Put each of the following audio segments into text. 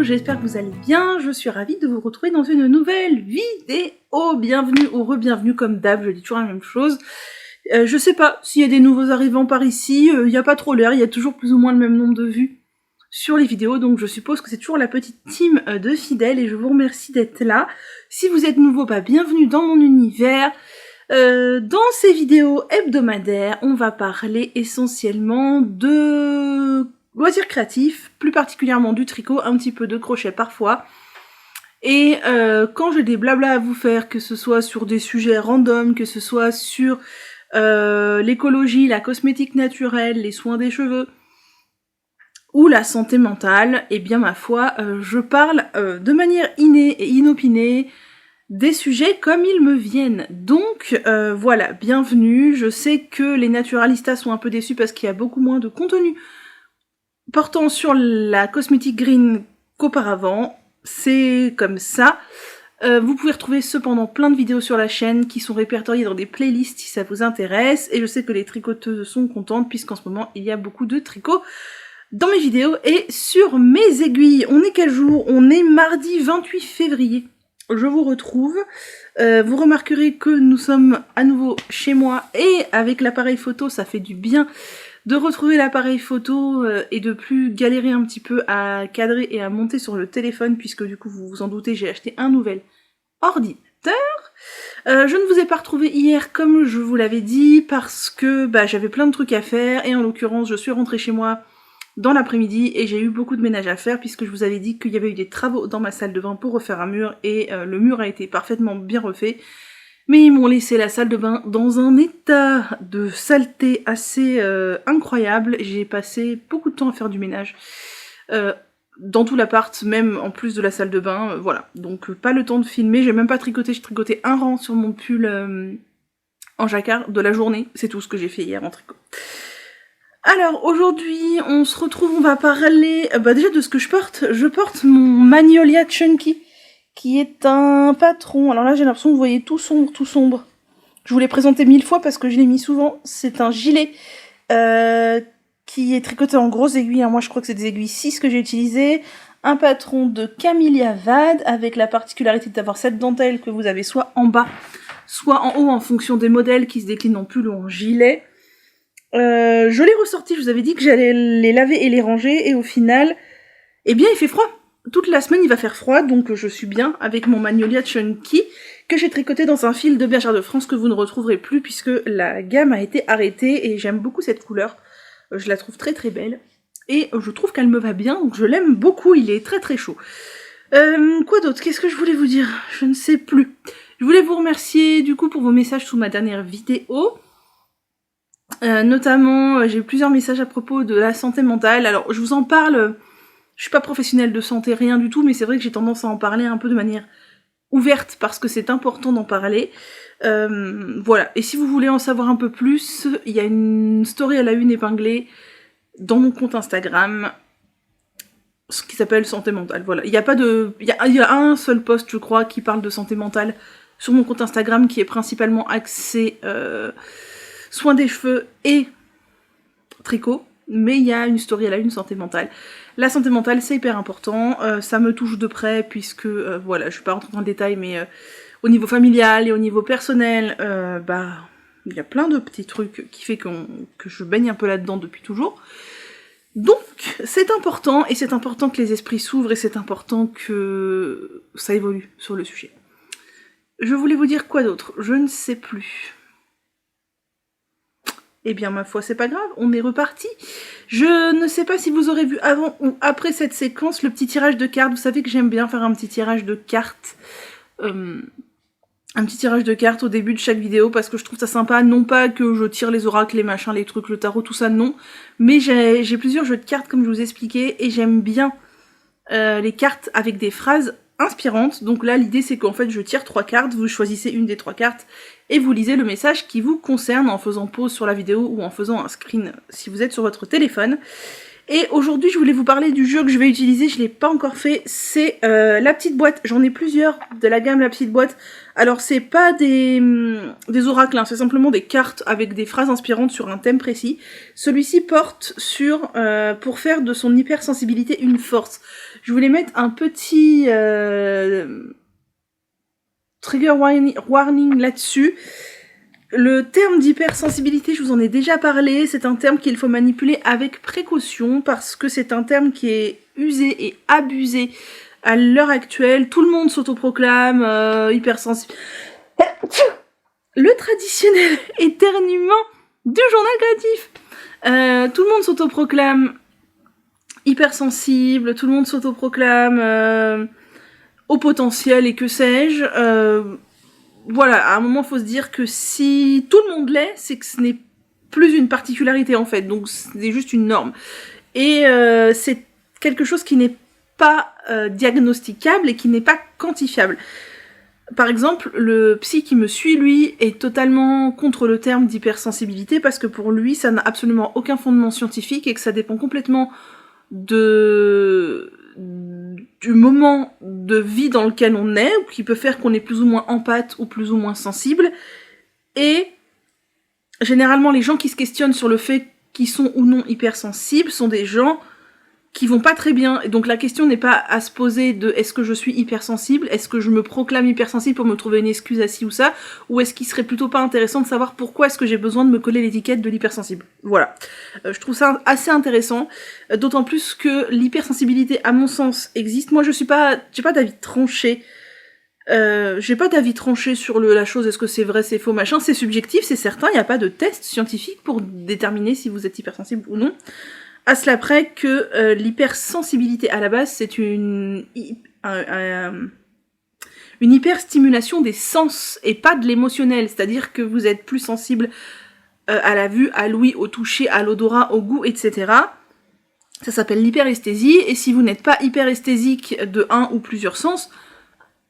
j'espère que vous allez bien, je suis ravie de vous retrouver dans une nouvelle vidéo. Bienvenue ou re-bienvenue comme d'hab, je dis toujours la même chose. Je sais pas s'il y a des nouveaux arrivants par ici, il n'y a pas trop l'air, il y a toujours plus ou moins le même nombre de vues sur les vidéos, donc je suppose que c'est toujours la petite team de fidèles et je vous remercie d'être là. Si vous êtes nouveau, bienvenue dans mon univers. Dans ces vidéos hebdomadaires, on va parler essentiellement de loisirs créatifs, plus particulièrement du tricot, un petit peu de crochet parfois. Et quand j'ai des blabla à vous faire, que ce soit sur des sujets random, que ce soit sur l'écologie, la cosmétique naturelle, les soins des cheveux, ou la santé mentale, eh bien ma foi, je parle de manière innée et inopinée, des sujets comme ils me viennent. Donc voilà, bienvenue. Je sais que les naturalistas sont un peu déçus parce qu'il y a beaucoup moins de contenu portant sur la cosmétique green qu'auparavant. C'est comme ça. Vous pouvez retrouver cependant plein de vidéos sur la chaîne qui sont répertoriées dans des playlists si ça vous intéresse. Et je sais que les tricoteuses sont contentes puisqu'en ce moment il y a beaucoup de tricots dans mes vidéos et sur mes aiguilles. On est quel jour ? On est mardi 28 février. Je vous retrouve. Vous remarquerez que nous sommes à nouveau chez moi et avec l'appareil photo, ça fait du bien de retrouver l'appareil photo et de plus galérer un petit peu à cadrer et à monter sur le téléphone puisque du coup, vous vous en doutez, j'ai acheté un nouvel ordinateur. Je ne vous ai pas retrouvé hier comme je vous l'avais dit parce que j'avais plein de trucs à faire et en l'occurrence, je suis rentrée chez moi dans l'après-midi et j'ai eu beaucoup de ménage à faire puisque je vous avais dit qu'il y avait eu des travaux dans ma salle de bain pour refaire un mur et le mur a été parfaitement bien refait. Mais ils m'ont laissé la salle de bain dans un état de saleté assez incroyable. J'ai passé beaucoup de temps à faire du ménage dans tout l'appart, même en plus de la salle de bain. Voilà, donc pas le temps de filmer. J'ai même pas tricoté, j'ai tricoté un rang sur mon pull en jacquard de la journée. C'est tout ce que j'ai fait hier en tricot. Alors aujourd'hui, on se retrouve, on va parler déjà de ce que je porte. Je porte mon Magnolia Chunky, qui est un patron. Alors là, j'ai l'impression que vous voyez tout sombre. Je vous l'ai présenté 1000 fois parce que je l'ai mis souvent. C'est un gilet qui est tricoté en grosses aiguilles. Moi, je crois que c'est des aiguilles 6 que j'ai utilisées. Un patron de Camellia Vade, avec la particularité d'avoir cette dentelle que vous avez soit en bas, soit en haut, en fonction des modèles qui se déclinent en pull ou en gilet. Je l'ai ressorti, je vous avais dit que j'allais les laver et les ranger, et au final, eh bien il fait froid. Toute la semaine il va faire froid, donc je suis bien avec mon Magnolia Chunky, que j'ai tricoté dans un fil de Bergère de France que vous ne retrouverez plus, puisque la gamme a été arrêtée, et j'aime beaucoup cette couleur. Je la trouve très très belle, et je trouve qu'elle me va bien, donc je l'aime beaucoup, il est très très chaud. Quoi d'autre ? Qu'est-ce que je voulais vous dire ? Je ne sais plus. Je voulais vous remercier du coup pour vos messages sous ma dernière vidéo. Notamment, j'ai eu plusieurs messages à propos de la santé mentale. Alors, je vous en parle, je suis pas professionnelle de santé, rien du tout, mais c'est vrai que j'ai tendance à en parler un peu de manière ouverte, parce que c'est important d'en parler. Voilà, et si vous voulez en savoir un peu plus, il y a une story à la une épinglée dans mon compte Instagram, ce qui s'appelle santé mentale, voilà. Il y a un seul post, je crois, qui parle de santé mentale sur mon compte Instagram, qui est principalement axé soins des cheveux et tricot, mais il y a une story à la une santé mentale. La santé mentale, c'est hyper important, ça me touche de près, puisque, voilà, je suis pas rentrée dans le détail, mais au niveau familial et au niveau personnel, il y a plein de petits trucs qui fait que je baigne un peu là-dedans depuis toujours. Donc, c'est important, et c'est important que les esprits s'ouvrent, et c'est important que ça évolue sur le sujet. Je voulais vous dire quoi d'autre ? Je ne sais plus. Eh bien, ma foi, c'est pas grave, on est reparti. Je ne sais pas si vous aurez vu avant ou après cette séquence le petit tirage de cartes. Vous savez que j'aime bien faire un petit tirage de cartes. Un petit tirage de cartes au début de chaque vidéo parce que je trouve ça sympa. Non pas que je tire les oracles, les machins, les trucs, le tarot, tout ça, non. Mais j'ai plusieurs jeux de cartes comme je vous expliquais et j'aime bien les cartes avec des phrases inspirantes. Donc là, l'idée c'est qu'en fait je tire 3 cartes, vous choisissez une des 3 cartes et vous lisez le message qui vous concerne en faisant pause sur la vidéo ou en faisant un screen si vous êtes sur votre téléphone. Et aujourd'hui, je voulais vous parler du jeu que je vais utiliser, je l'ai pas encore fait, c'est la petite boîte. J'en ai plusieurs de la gamme la petite boîte. Alors c'est pas des oracles, hein, c'est simplement des cartes avec des phrases inspirantes sur un thème précis. Celui-ci porte sur pour faire de son hypersensibilité une force. Je voulais mettre un petit trigger warning là-dessus. Le terme d'hypersensibilité, je vous en ai déjà parlé, c'est un terme qu'il faut manipuler avec précaution parce que c'est un terme qui est usé et abusé à l'heure actuelle. Tout le monde s'autoproclame hypersensible. Le traditionnel éternuement du journal créatif. Tout le monde s'autoproclame hypersensible, tout le monde s'autoproclame au potentiel et que sais-je. Voilà, à un moment, faut se dire que si tout le monde l'est, c'est que ce n'est plus une particularité, en fait. Donc, c'est juste une norme. Et c'est quelque chose qui n'est pas diagnosticable et qui n'est pas quantifiable. Par exemple, le psy qui me suit, lui, est totalement contre le terme d'hypersensibilité parce que pour lui, ça n'a absolument aucun fondement scientifique et que ça dépend complètement du moment de vie dans lequel on est, ou qui peut faire qu'on est plus ou moins empathe ou plus ou moins sensible. Et généralement, les gens qui se questionnent sur le fait qu'ils sont ou non hypersensibles sont des gens qui vont pas très bien. Et donc la question n'est pas à se poser de est-ce que je suis hypersensible, est-ce que je me proclame hypersensible pour me trouver une excuse à ci ou ça, ou est-ce qu'il serait plutôt pas intéressant de savoir pourquoi est-ce que j'ai besoin de me coller l'étiquette de l'hypersensible. Voilà. Je trouve ça assez intéressant, d'autant plus que l'hypersensibilité, à mon sens, existe. Moi, j'ai pas d'avis tranché. J'ai pas d'avis tranché sur la chose, est-ce que c'est vrai, c'est faux, machin, c'est subjectif, c'est certain, il n'y a pas de test scientifique pour déterminer si vous êtes hypersensible ou non. À cela près que l'hypersensibilité à la base, c'est une hyperstimulation des sens et pas de l'émotionnel, c'est-à-dire que vous êtes plus sensible à la vue, à l'ouïe, au toucher, à l'odorat, au goût, etc. Ça s'appelle l'hyperesthésie, et si vous n'êtes pas hyperesthésique de un ou plusieurs sens,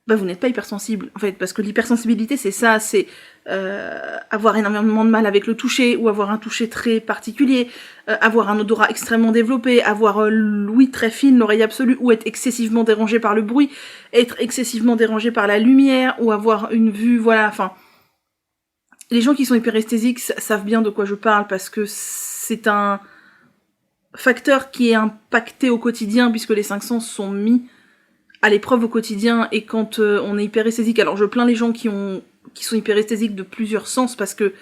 bah vous n'êtes pas hypersensible, en fait, parce que l'hypersensibilité, c'est ça, c'est avoir énormément de mal avec le toucher, ou avoir un toucher très particulier, avoir un odorat extrêmement développé, avoir l'ouïe très fine, l'oreille absolue, ou être excessivement dérangé par le bruit, être excessivement dérangé par la lumière, ou avoir une vue, voilà, enfin... Les gens qui sont hyperesthésiques savent bien de quoi je parle, parce que c'est un facteur qui est impacté au quotidien, puisque les 5 sens sont mis à l'épreuve au quotidien, et quand on est hyperesthésique, alors je plains les gens qui sont hyperesthésiques de plusieurs sens, parce que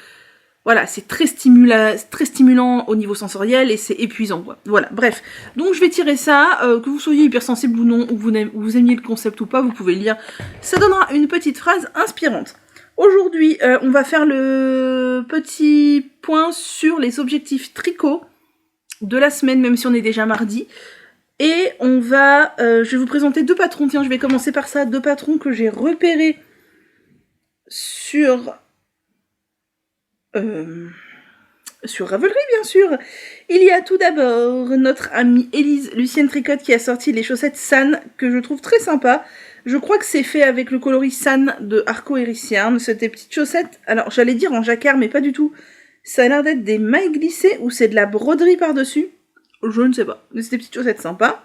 voilà, c'est très stimulant au niveau sensoriel, et c'est épuisant, quoi. Voilà, bref. Donc je vais tirer ça, que vous soyez hypersensible ou non, ou vous aimiez le concept ou pas, vous pouvez le lire, ça donnera une petite phrase inspirante. Aujourd'hui, on va faire le petit point sur les objectifs tricot de la semaine, même si on est déjà mardi. Et on va, je vais vous présenter 2 patrons. Tiens, je vais commencer par ça. 2 patrons que j'ai repérés sur Ravelry, bien sûr. Il y a tout d'abord notre amie Élise Lucienne Tricotte qui a sorti les chaussettes San, que je trouve très sympa. Je crois que c'est fait avec le coloris San de Arco Hériciarne. C'est des petites chaussettes, alors j'allais dire en jacquard, mais pas du tout. Ça a l'air d'être des mailles glissées ou c'est de la broderie par-dessus. Je ne sais pas, mais c'est des petites chaussettes sympas.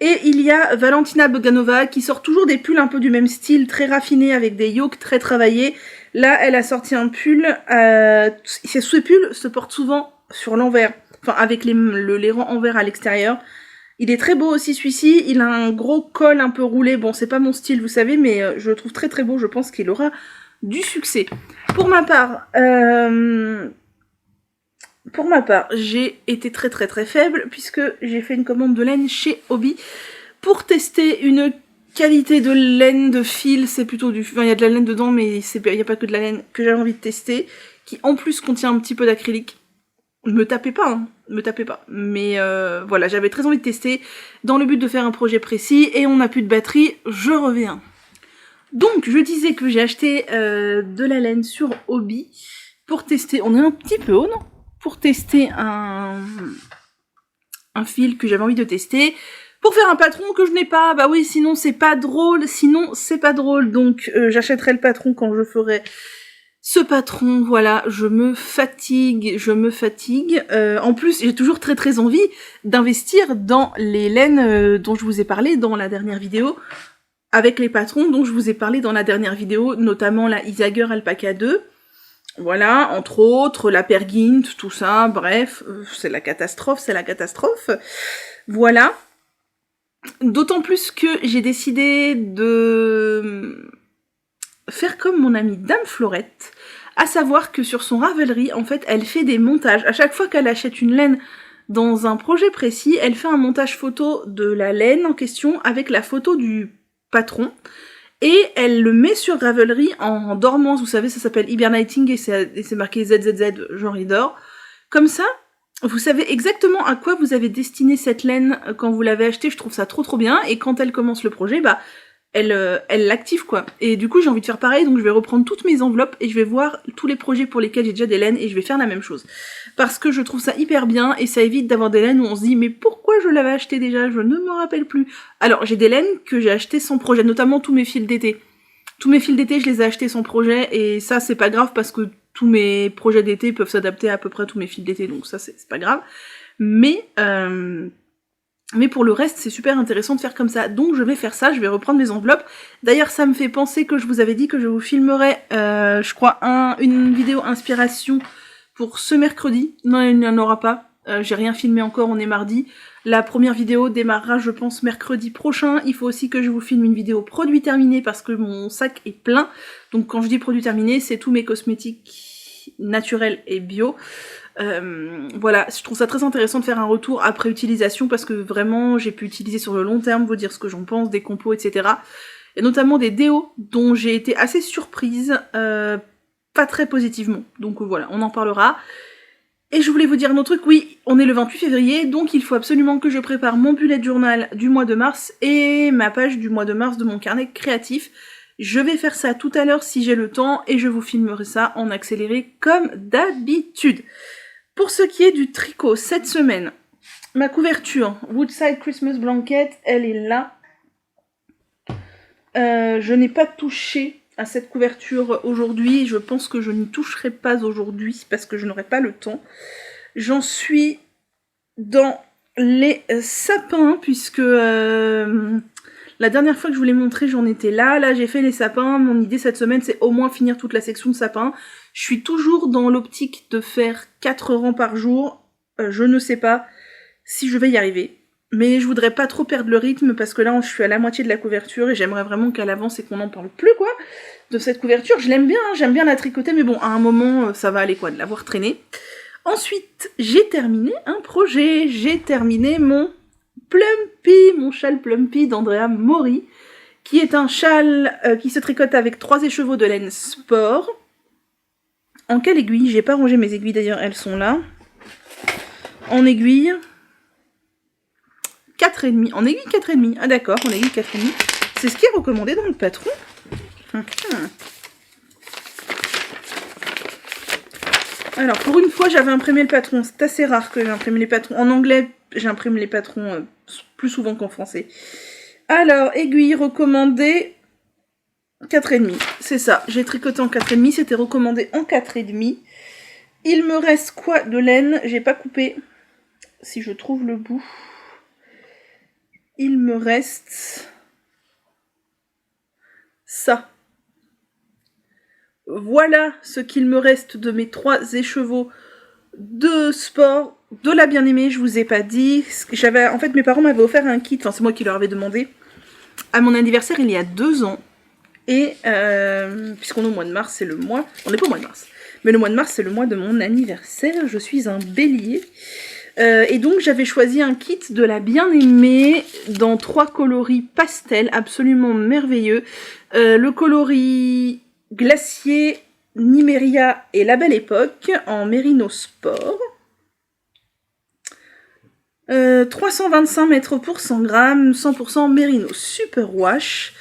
Et il y a Valentina Boganova qui sort toujours des pulls un peu du même style, très raffinés, avec des yokes très travaillés. Là, elle a sorti un pull, ce pull se porte souvent sur l'envers, enfin avec les rangs envers à l'extérieur. Il est très beau aussi celui-ci, il a un gros col un peu roulé, bon c'est pas mon style vous savez, mais je le trouve très très beau, je pense qu'il aura du succès. Pour ma part, j'ai été très très très faible puisque j'ai fait une commande de laine chez Hobby pour tester une qualité de laine, de fil, c'est plutôt du... Enfin, il y a de la laine dedans, mais il n'y a pas que de la laine que j'avais envie de tester, qui en plus contient un petit peu d'acrylique. Me tapez pas, hein, me tapez pas. Mais voilà, j'avais très envie de tester dans le but de faire un projet précis, et on n'a plus de batterie, je reviens. Donc, je disais que j'ai acheté de la laine sur Hobby pour tester... On est un petit peu haut, non ? Pour tester un fil que j'avais envie de tester, pour faire un patron que je n'ai pas, bah oui, sinon c'est pas drôle, donc j'achèterai le patron quand je ferai Ce patron, voilà, je me fatigue. En plus, j'ai toujours très très envie d'investir dans les laines dont je vous ai parlé dans la dernière vidéo, avec les patrons dont je vous ai parlé dans la dernière vidéo, notamment la Isager Alpaca 2. Voilà, entre autres, la Pergint, tout ça, bref, c'est la catastrophe. Voilà. D'autant plus que j'ai décidé de faire comme mon amie Dame Florette, à savoir que sur son Ravelry, en fait, elle fait des montages. À chaque fois qu'elle achète une laine dans un projet précis, elle fait un montage photo de la laine en question avec la photo du patron, et elle le met sur Ravelry en dormance. Vous savez, ça s'appelle hibernating, et c'est marqué ZZZ, genre il dort. Comme ça, vous savez exactement à quoi vous avez destiné cette laine quand vous l'avez achetée. Je trouve ça trop bien, et quand elle commence le projet, bah elle l'active quoi. Et du coup j'ai envie de faire pareil, donc je vais reprendre toutes mes enveloppes et je vais voir tous les projets pour lesquels j'ai déjà des laines et je vais faire la même chose. Parce que je trouve ça hyper bien et ça évite d'avoir des laines où on se dit mais pourquoi je l'avais acheté déjà, je ne me rappelle plus. Alors j'ai des laines que j'ai achetées sans projet, notamment tous mes fils d'été. Tous mes fils d'été je les ai achetés sans projet et ça c'est pas grave parce que tous mes projets d'été peuvent s'adapter à peu près à tous mes fils d'été, donc ça c'est pas grave. Mais pour le reste, c'est super intéressant de faire comme ça. Donc je vais faire ça, je vais reprendre mes enveloppes. D'ailleurs, ça me fait penser que je vous avais dit que je vous filmerais, je crois, une vidéo inspiration pour ce mercredi. Non, il n'y en aura pas. J'ai rien filmé encore, on est mardi. La première vidéo démarrera, je pense, mercredi prochain. Il faut aussi que je vous filme une vidéo produit terminé parce que mon sac est plein. Donc quand je dis produit terminé, c'est tous mes cosmétiques naturels et bio. Voilà, je trouve ça très intéressant de faire un retour après utilisation parce que vraiment j'ai pu utiliser sur le long terme, vous dire ce que j'en pense, des compos, etc. Et notamment des déos dont j'ai été assez surprise, pas très positivement. Donc voilà, on en parlera. Et je voulais vous dire un autre truc, oui, on est le 28 février, donc il faut absolument que je prépare mon bullet journal du mois de mars et ma page du mois de mars de mon carnet créatif. Je vais faire ça tout à l'heure si j'ai le temps et je vous filmerai ça en accéléré comme d'habitude. Pour ce qui est du tricot, cette semaine, ma couverture Woodside Christmas Blanket, elle est là. Je n'ai pas touché à cette couverture aujourd'hui. Je pense que je n'y toucherai pas aujourd'hui parce que je n'aurai pas le temps. J'en suis dans les sapins puisque la dernière fois que je vous l'ai montré, j'en étais là. Là, j'ai fait les sapins. Mon idée cette semaine, c'est au moins finir toute la section de sapins. Je suis toujours dans l'optique de faire 4 rangs par jour. Je ne sais pas si je vais y arriver. Mais je voudrais pas trop perdre le rythme parce que là, je suis à la moitié de la couverture et j'aimerais vraiment qu'elle avance et qu'on n'en parle plus, quoi, de cette couverture. Je l'aime bien, hein, j'aime bien la tricoter, mais bon, à un moment, ça va aller, quoi, de l'avoir traînée. Ensuite, j'ai terminé un projet. J'ai terminé mon Plumpy, mon châle Plumpy d'Andrea Mori, qui est un châle qui se tricote avec 3 écheveaux de laine sport. En quelle aiguille? J'ai pas rangé mes aiguilles d'ailleurs, elles sont là. En aiguille 4,5. En aiguille 4,5. Ah d'accord, en aiguille 4,5. C'est ce qui est recommandé dans le patron. Alors pour une fois j'avais imprimé le patron. C'est assez rare que j'imprime les patrons. En anglais j'imprime les patrons plus souvent qu'en français. Alors aiguille recommandée 4,5, c'est ça, j'ai tricoté en 4,5, c'était recommandé en 4,5. Il me reste quoi de laine? J'ai pas coupé, si je trouve le bout. Il me reste ça. Voilà ce qu'il me reste de mes 3 écheveaux de sport, de la bien-aimée, je vous ai pas dit. En fait, mes parents m'avaient offert un kit, enfin c'est moi qui leur avais demandé, à mon anniversaire il y a 2 ans. Et puisqu'on est au mois de mars, c'est le mois... On n'est pas au mois de mars. Mais le mois de mars, c'est le mois de mon anniversaire. Je suis un bélier. Et donc, j'avais choisi un kit de la bien-aimée dans 3 coloris pastel absolument merveilleux. Le coloris glacier, Nimeria et La Belle Époque en Mérino Sport. 325 mètres pour 100 grammes, 100% Mérino Super Wash.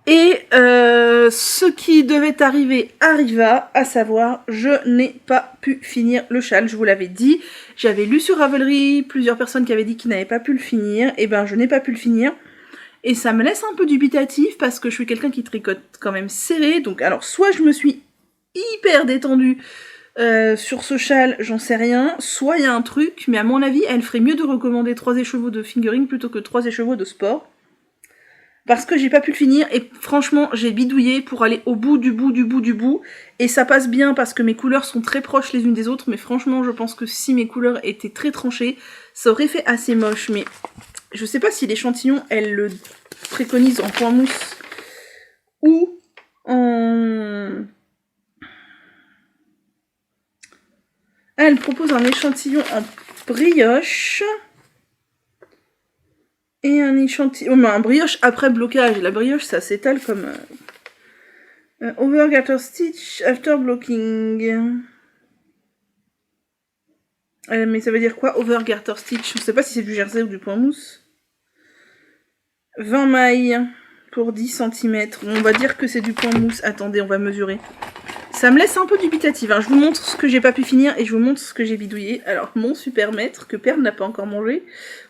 Et ce qui devait arriver arriva, à savoir, je n'ai pas pu finir le châle, je vous l'avais dit. J'avais lu sur Ravelry plusieurs personnes qui avaient dit qu'ils n'avaient pas pu le finir, et ben je n'ai pas pu le finir. Et ça me laisse un peu dubitatif parce que je suis quelqu'un qui tricote quand même serré, donc alors soit je me suis hyper détendue sur ce châle, j'en sais rien. Soit il y a un truc, mais à mon avis, elle ferait mieux de recommander 3 écheveaux de fingering plutôt que 3 écheveaux de sport. Parce que j'ai pas pu le finir, et franchement, j'ai bidouillé pour aller au bout du bout, et ça passe bien parce que mes couleurs sont très proches les unes des autres, mais franchement, je pense que si mes couleurs étaient très tranchées, ça aurait fait assez moche, mais je sais pas si l'échantillon, elle le préconise en point mousse, ou en... Elle propose un échantillon en brioche, et un échantillon... Oh, mais un brioche après blocage. La brioche, ça s'étale comme... over garter stitch after blocking. Mais ça veut dire quoi, over garter stitch? Je sais pas si c'est du jersey ou du point mousse. 20 mailles pour 10 cm. On va dire que c'est du point mousse. Attendez, on va mesurer. Ça me laisse un peu dubitative. Hein. Je vous montre ce que j'ai pas pu finir et je vous montre ce que j'ai bidouillé. Alors, mon super maître, que Père n'a pas encore mangé.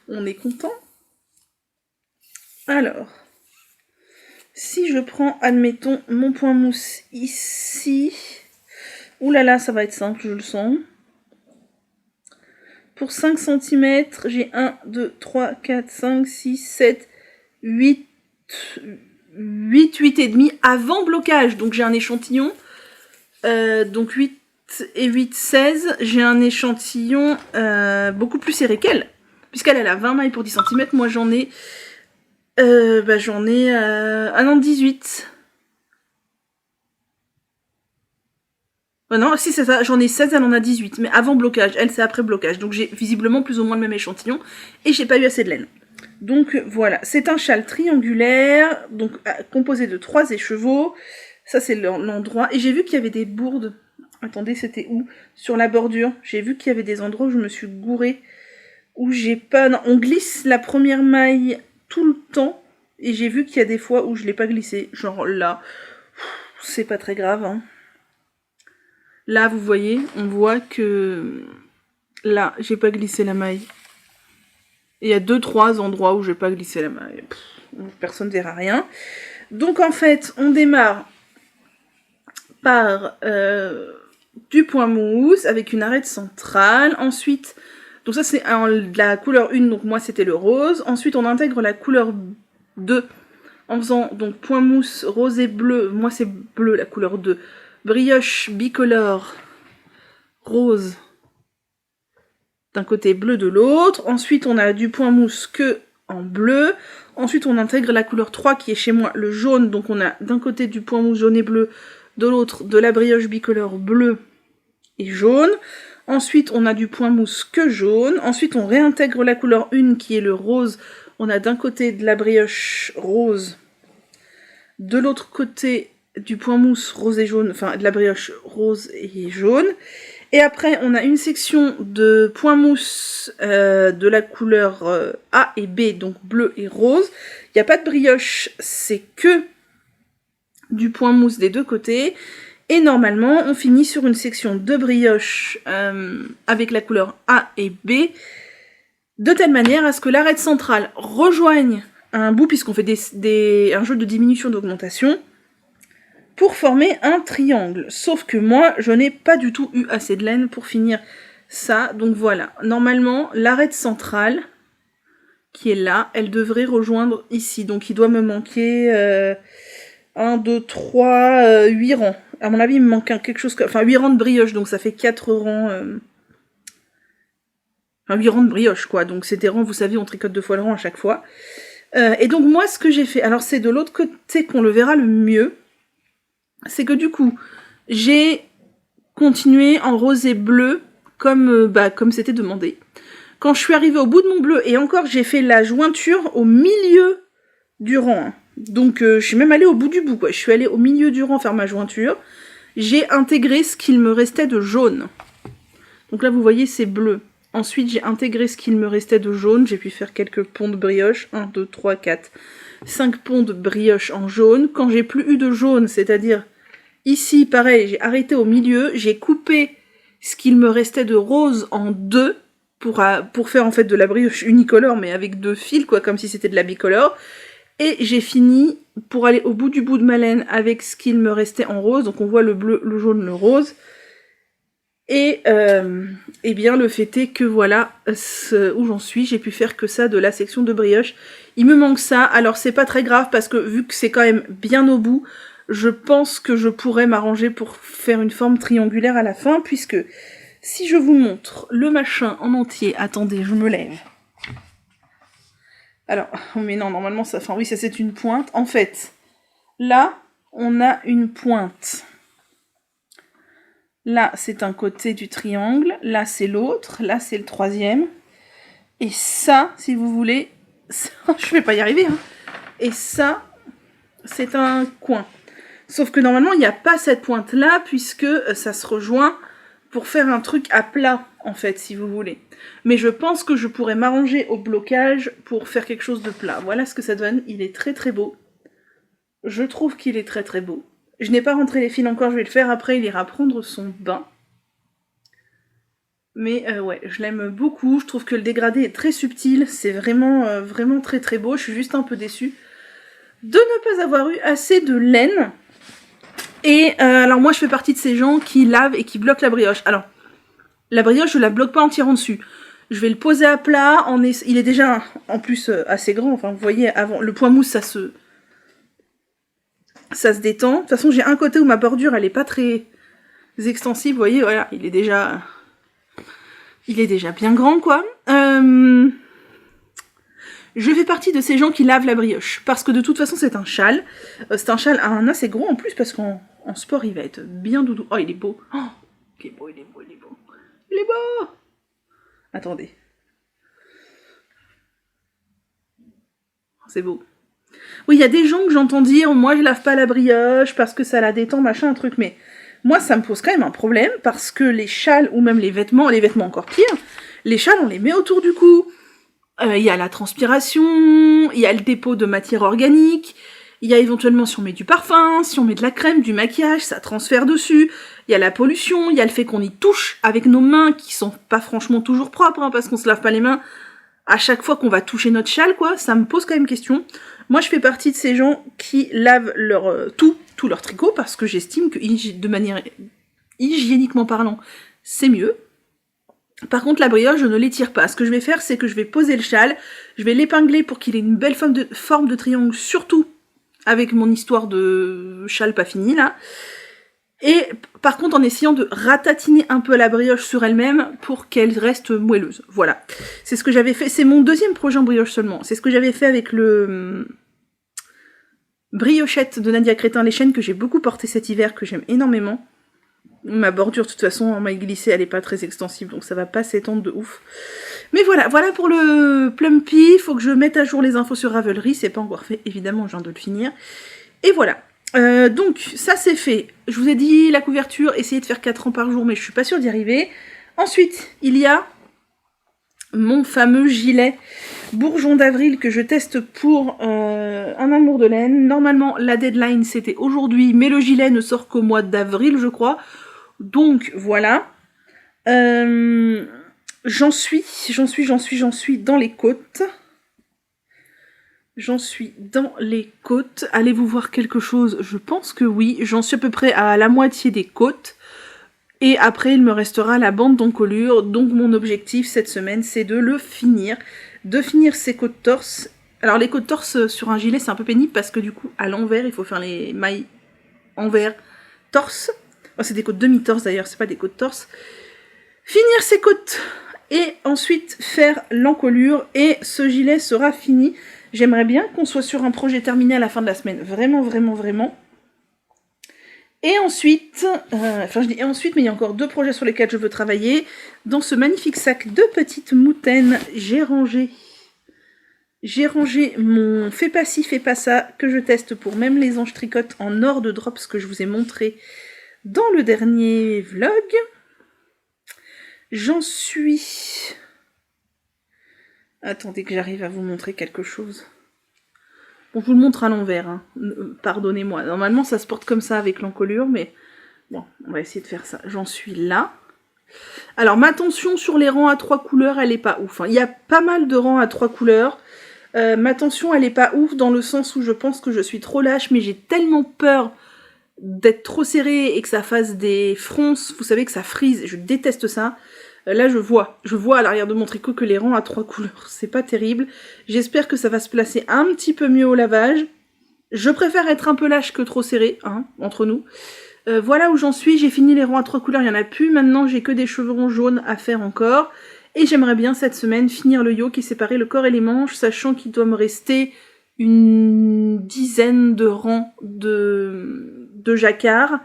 On est content. Alors, si je prends, admettons, mon point mousse ici, oulala, ça va être simple, je le sens. Pour 5 cm, j'ai 1, 2, 3, 4, 5, 6, 7, 8 et demi avant blocage. Donc j'ai un échantillon, donc 8 et 8, 16. J'ai un échantillon beaucoup plus serré qu'elle, puisqu'elle a 20 mailles pour 10 cm, moi j'en ai... j'en ai un an de 18. Non, si c'est ça, j'en ai 16, elle en a 18, mais avant blocage, elle c'est après blocage, donc j'ai visiblement plus ou moins le même échantillon, et j'ai pas eu assez de laine. Donc voilà, c'est un châle triangulaire, donc composé de 3 écheveaux, ça c'est l'endroit, et j'ai vu qu'il y avait des bourdes, attendez c'était où? Sur la bordure, j'ai vu qu'il y avait des endroits où je me suis gourée, où j'ai pas... Non, on glisse la première maille tout le temps, et j'ai vu qu'il y a des fois où je l'ai pas glissé, genre là, c'est pas très grave, hein. Là, vous voyez, on voit que là, j'ai pas glissé la maille. Il y a 2-3 endroits où j'ai pas glissé la maille. Personne ne verra rien. Donc en fait, on démarre par du point mousse avec une arête centrale. Ensuite, donc ça c'est la couleur 1, donc moi c'était le rose. Ensuite, on intègre la couleur 2 en faisant donc point mousse rose et bleu. Moi c'est bleu la couleur 2. Brioche bicolore rose d'un côté, bleu de l'autre. Ensuite, on a du point mousse que en bleu. Ensuite, on intègre la couleur 3 qui est chez moi le jaune. Donc, on a d'un côté du point mousse jaune et bleu, de l'autre de la brioche bicolore bleu et jaune. Ensuite, on a du point mousse que jaune. Ensuite, on réintègre la couleur 1 qui est le rose. On a d'un côté de la brioche rose, de l'autre côté du point mousse rose et jaune, enfin de la brioche rose et jaune. Et après, on a une section de point mousse de la couleur A et B, donc bleu et rose. Il n'y a pas de brioche, c'est que du point mousse des deux côtés. Et normalement, on finit sur une section de brioche avec la couleur A et B, de telle manière à ce que l'arête centrale rejoigne un bout, puisqu'on fait un jeu de diminution d'augmentation, pour former un triangle. Sauf que moi, je n'ai pas du tout eu assez de laine pour finir ça. Donc voilà, normalement, l'arête centrale, qui est là, elle devrait rejoindre ici. Donc il doit me manquer 1, 2, 3, 8 rangs. À mon avis, il me manque quelque chose comme... Enfin, 8 rangs de brioche, donc ça fait 4 rangs... Enfin, 8 rangs de brioche, quoi. Donc c'est des rangs, vous savez, on tricote 2 fois le rang à chaque fois. Et donc moi, ce que j'ai fait... Alors c'est de l'autre côté qu'on le verra le mieux. C'est que du coup, j'ai continué en rose et bleu, comme c'était demandé. Quand je suis arrivée au bout de mon bleu, et encore, j'ai fait la jointure au milieu du rang. Hein. Donc, je suis même allée au bout du bout, quoi. Je suis allée au milieu du rang faire ma jointure. J'ai intégré ce qu'il me restait de jaune. Donc là, vous voyez, c'est bleu. Ensuite, j'ai intégré ce qu'il me restait de jaune. J'ai pu faire quelques ponts de brioche. 1, 2, 3, 4, 5 ponts de brioche en jaune. Quand j'ai plus eu de jaune, c'est-à-dire ici, pareil, j'ai arrêté au milieu. J'ai coupé ce qu'il me restait de rose en 2 pour faire en fait de la brioche unicolore, mais avec 2 fils, quoi, comme si c'était de la bicolore. Et j'ai fini pour aller au bout de ma laine avec ce qu'il me restait en rose. Donc on voit le bleu, le jaune, le rose. Et bien le fait est que voilà où j'en suis. J'ai pu faire que ça de la section de brioche. Il me manque ça. Alors c'est pas très grave parce que vu que c'est quand même bien au bout, je pense que je pourrais m'arranger pour faire une forme triangulaire à la fin. Puisque si je vous montre le machin en entier... Attendez, je me lève. Alors, mais non, normalement ça... Enfin oui, ça c'est une pointe. En fait, là, on a une pointe. Là, c'est un côté du triangle. Là, c'est l'autre. Là, c'est le troisième. Et ça, si vous voulez... je vais pas y arriver, hein. Et ça, c'est un coin. Sauf que normalement, il n'y a pas cette pointe-là, puisque ça se rejoint pour faire un truc à plat, en fait, si vous voulez. Mais je pense que je pourrais m'arranger au blocage pour faire quelque chose de plat. Voilà ce que ça donne. Il est très très beau. Je trouve qu'il est très très beau. Je n'ai pas rentré les fils encore, je vais le faire après, il ira prendre son bain. Mais ouais, je l'aime beaucoup, je trouve que le dégradé est très subtil, c'est vraiment, vraiment très très beau, je suis juste un peu déçue de ne pas avoir eu assez de laine. Et alors moi je fais partie de ces gens qui lavent et qui bloquent la brioche. Alors, la brioche je la bloque pas en tirant dessus. Je vais le poser à plat, il est déjà en plus assez grand, enfin vous voyez, avant le point mousse ça se détend. De toute façon, j'ai un côté où ma bordure, elle est pas très extensive. Vous voyez, voilà, il est déjà bien grand, quoi. Je fais partie de ces gens qui lavent la brioche. Parce que de toute façon, c'est un châle. C'est un châle à un assez gros en plus, parce qu'en sport, il va être bien doudou. Oh, il est beau. Oh, il est beau, il est beau, il est beau. Il est beau. Attendez. C'est beau. Oui, il y a des gens que j'entends dire, moi je lave pas la brioche parce que ça la détend, machin, un truc, mais moi ça me pose quand même un problème parce que les châles ou même les vêtements encore pire, les châles on les met autour du cou, il y a la transpiration, il y a le dépôt de matière organique, il y a éventuellement si on met du parfum, si on met de la crème, du maquillage, ça transfère dessus, il y a la pollution, il y a le fait qu'on y touche avec nos mains qui sont pas franchement toujours propres, hein, parce qu'on se lave pas les mains à chaque fois qu'on va toucher notre châle, quoi, ça me pose quand même question. Moi, je fais partie de ces gens qui lavent tout leur tricot, parce que j'estime que, de manière hygiéniquement parlant, c'est mieux. Par contre, la brioche, je ne l'étire pas. Ce que je vais faire, c'est que je vais poser le châle, je vais l'épingler pour qu'il ait une belle forme de triangle, surtout avec mon histoire de châle pas fini, là. Et par contre, en essayant de ratatiner un peu la brioche sur elle-même pour qu'elle reste moelleuse. Voilà. C'est ce que j'avais fait. C'est mon deuxième projet en brioche seulement. C'est ce que j'avais fait avec le briochette de Nadia Crétin-Leschène que j'ai beaucoup porté cet hiver, que j'aime énormément. Ma bordure, de toute façon, en maille glissée, elle est pas très extensible, donc ça va pas s'étendre de ouf. Mais voilà pour le Plumpy. Faut que je mette à jour les infos sur Ravelry. C'est pas encore fait, évidemment, je viens de le finir. Et voilà. Donc, ça c'est fait. Je vous ai dit la couverture, essayez de faire 4 ans par jour, mais je suis pas sûre d'y arriver. Ensuite, il y a mon fameux gilet bourgeon d'avril que je teste pour un amour de laine. Normalement, la deadline c'était aujourd'hui, mais le gilet ne sort qu'au mois d'avril, je crois. Donc, voilà. J'en suis dans les côtes. J'en suis dans les côtes. Allez-vous voir quelque chose? Je pense que oui. J'en suis à peu près à la moitié des côtes. Et après, il me restera la bande d'encolure. Donc mon objectif cette semaine, c'est de le finir. De finir ces côtes torse. Alors les côtes torse sur un gilet, c'est un peu pénible parce que du coup, à l'envers, il faut faire les mailles envers torse. Oh, c'est des côtes demi-torse d'ailleurs, c'est pas des côtes torse. Finir ces côtes et ensuite faire l'encolure. Et ce gilet sera fini. J'aimerais bien qu'on soit sur un projet terminé à la fin de la semaine. Vraiment, vraiment, vraiment. Et ensuite, je dis et ensuite, mais il y a encore 2 projets sur lesquels je veux travailler. Dans ce magnifique sac de petites moutaines, j'ai rangé mon fais pas ci, fais pas ça, que je teste pour même les anges tricotes en or de drops que je vous ai montré dans le dernier vlog. J'en suis... Attendez que j'arrive à vous montrer quelque chose. Bon, je vous le montre à l'envers, hein. Pardonnez-moi. Normalement, ça se porte comme ça avec l'encolure, mais bon, on va essayer de faire ça. J'en suis là. Alors, ma tension sur les rangs à 3 couleurs, elle est pas ouf, hein. Il y a pas mal de rangs à 3 couleurs. Ma tension, elle est pas ouf dans le sens où je pense que je suis trop lâche, mais j'ai tellement peur d'être trop serrée et que ça fasse des fronces, vous savez que ça frise, je déteste ça. Là je vois à l'arrière de mon tricot que les rangs à 3 couleurs, c'est pas terrible. J'espère que ça va se placer un petit peu mieux au lavage. Je préfère être un peu lâche que trop serré, hein, entre nous. Voilà où j'en suis, j'ai fini les rangs à 3 couleurs, il y en a plus, maintenant j'ai que des chevrons jaunes à faire encore. Et j'aimerais bien cette semaine finir le yoke et séparer le corps et les manches, sachant qu'il doit me rester une dizaine de rangs de jacquard.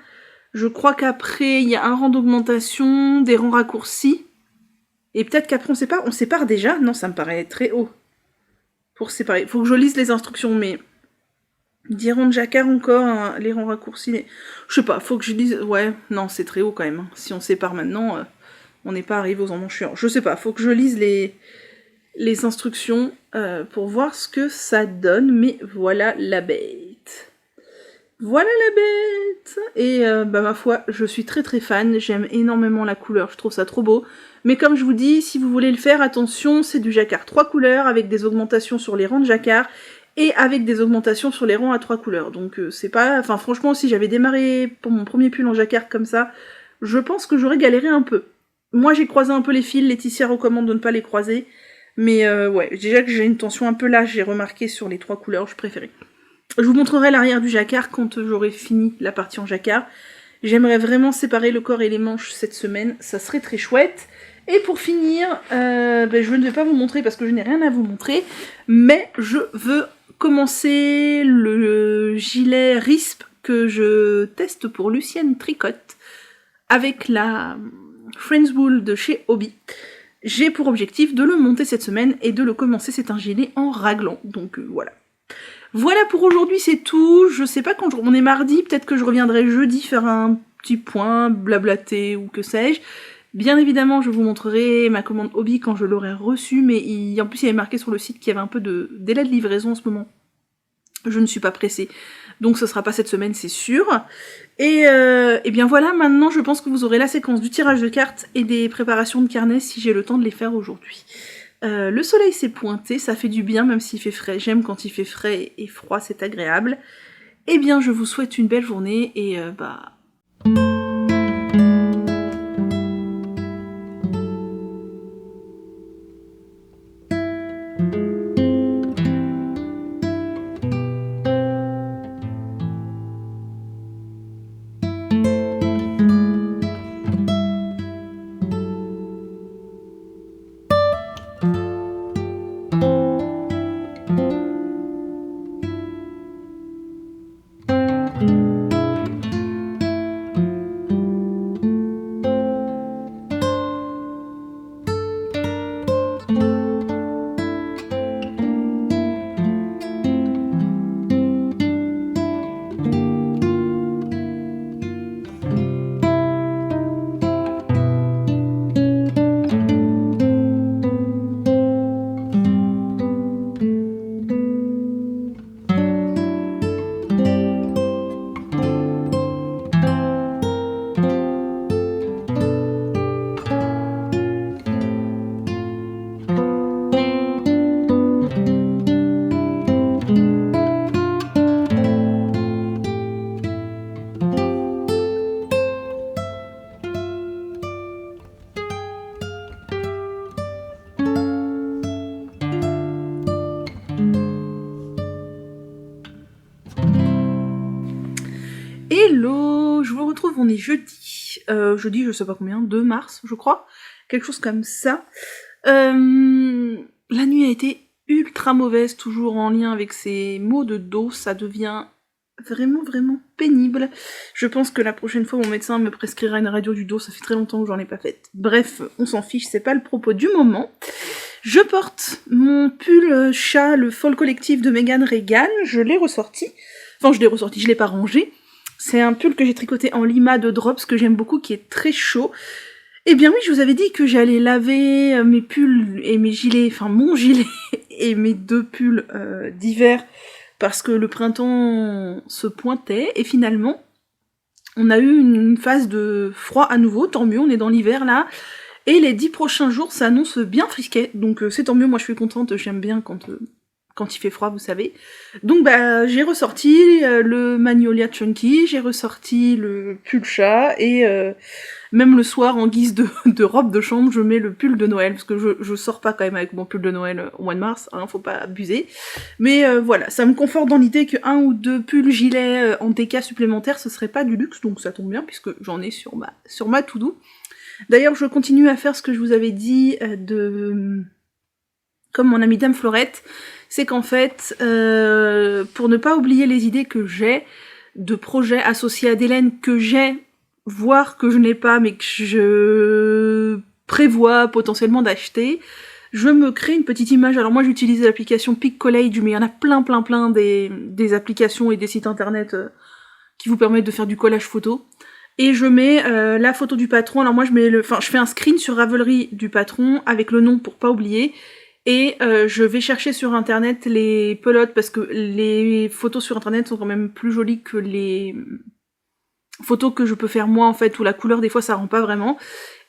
Je crois qu'après, il y a un rang d'augmentation, des rangs raccourcis. Et peut-être qu'après, on sépare déjà. Non, ça me paraît très haut. Pour séparer. Faut que je lise les instructions, mais 10 rangs de jacquard encore, hein, les rangs raccourcis. Je sais pas, faut que je lise. Ouais, non, c'est très haut quand même. Hein. Si on sépare maintenant, on n'est pas arrivé aux emmanchures. Je sais pas, faut que je lise les instructions pour voir ce que ça donne. Mais voilà la bête. Voilà la bête. Et ma foi, je suis très très fan, j'aime énormément la couleur, je trouve ça trop beau. Mais comme je vous dis, si vous voulez le faire, attention, c'est du jacquard 3 couleurs, avec des augmentations sur les rangs de jacquard, et avec des augmentations sur les rangs à 3 couleurs. Donc c'est pas... Enfin franchement, si j'avais démarré pour mon premier pull en jacquard comme ça, je pense que j'aurais galéré un peu. Moi j'ai croisé un peu les fils, Laetitia recommande de ne pas les croiser. Mais ouais, déjà que j'ai une tension un peu là, j'ai remarqué sur les 3 couleurs, je préférais. Je vous montrerai l'arrière du jacquard quand j'aurai fini la partie en jacquard. J'aimerais vraiment séparer le corps et les manches cette semaine, ça serait très chouette. Et pour finir, je ne vais pas vous montrer parce que je n'ai rien à vous montrer, mais je veux commencer le gilet RISP que je teste pour Lucienne Tricotte avec la Friends Wool de chez Hobby. J'ai pour objectif de le monter cette semaine et de le commencer, c'est un gilet en raglan, donc voilà. Voilà pour aujourd'hui, c'est tout. Je sais pas quand on est mardi, peut-être que je reviendrai jeudi faire un petit point, blablater ou que sais-je. Bien évidemment, je vous montrerai ma commande Hobby quand je l'aurai reçue, mais en plus il y avait marqué sur le site qu'il y avait un peu de délai de livraison en ce moment. Je ne suis pas pressée, donc ce sera pas cette semaine, c'est sûr. Et bien voilà, maintenant je pense que vous aurez la séquence du tirage de cartes et des préparations de carnets si j'ai le temps de les faire aujourd'hui. Le soleil s'est pointé, ça fait du bien même s'il fait frais. J'aime quand il fait frais et froid, c'est agréable. Eh bien, je vous souhaite une belle journée et hello, je vous retrouve, on est jeudi, je sais pas combien, 2 mars je crois, quelque chose comme ça. La nuit a été ultra mauvaise, toujours en lien avec ces maux de dos, ça devient vraiment vraiment pénible. Je pense que la prochaine fois mon médecin me prescrira une radio du dos, ça fait très longtemps que j'en ai pas faite. Bref, on s'en fiche, c'est pas le propos du moment. Je porte mon pull chat, le Fall Collective de Megan Regan, je l'ai ressorti, je l'ai pas rangé. C'est un pull que j'ai tricoté en lima de Drops que j'aime beaucoup, qui est très chaud. Eh bien oui, je vous avais dit que j'allais laver mes pulls et mes gilets, enfin mon gilet et mes 2 pulls d'hiver, parce que le printemps se pointait, et finalement, on a eu une phase de froid à nouveau, tant mieux, on est dans l'hiver là, et les 10 prochains jours s'annoncent bien frisquets, donc c'est tant mieux, moi je suis contente, j'aime bien quand quand il fait froid, vous savez. Donc bah j'ai ressorti le Magnolia Chunky, j'ai ressorti le pull chat, et même le soir, en guise de robe de chambre, je mets le pull de Noël, parce que je sors pas quand même avec mon pull de Noël au mois de mars, hein, faut pas abuser. Mais voilà, ça me conforte dans l'idée que 1 ou 2 pulls gilets en TK supplémentaires, ce serait pas du luxe, donc ça tombe bien, puisque j'en ai sur ma to-do. D'ailleurs, je continue à faire ce que je vous avais dit comme mon amie Dame Florette, c'est qu'en fait, pour ne pas oublier les idées que j'ai, de projets associés à des laines que j'ai, voire que je n'ai pas, mais que je prévois potentiellement d'acheter, je me crée une petite image. Alors moi j'utilise l'application PicCollage, mais il y en a plein des applications et des sites internet qui vous permettent de faire du collage photo. Et je mets la photo du patron. Alors moi je fais un screen sur Ravelry du patron avec le nom pour pas oublier. Et je vais chercher sur internet les pelotes, parce que les photos sur internet sont quand même plus jolies que les photos que je peux faire moi en fait, où la couleur des fois ça rend pas vraiment.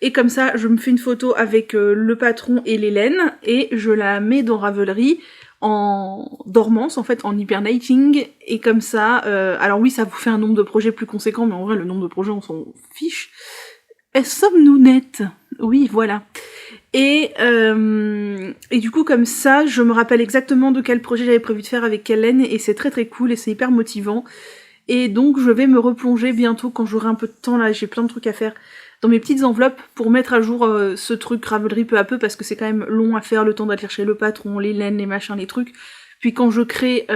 Et comme ça je me fais une photo avec le patron et les laines, et je la mets dans Ravelry en dormance, en fait en hibernating, et comme ça, alors oui ça vous fait un nombre de projets plus conséquent, mais en vrai le nombre de projets on s'en fiche. Sommes-nous nets? Oui, voilà. Et du coup comme ça, je me rappelle exactement de quel projet j'avais prévu de faire avec quelle laine, et c'est très très cool et c'est hyper motivant. Et donc je vais me replonger bientôt quand j'aurai un peu de temps, là j'ai plein de trucs à faire, dans mes petites enveloppes pour mettre à jour ce truc Ravelry peu à peu, parce que c'est quand même long à faire, le temps d'aller chercher le patron, les laines, les machins, les trucs. Puis quand je crée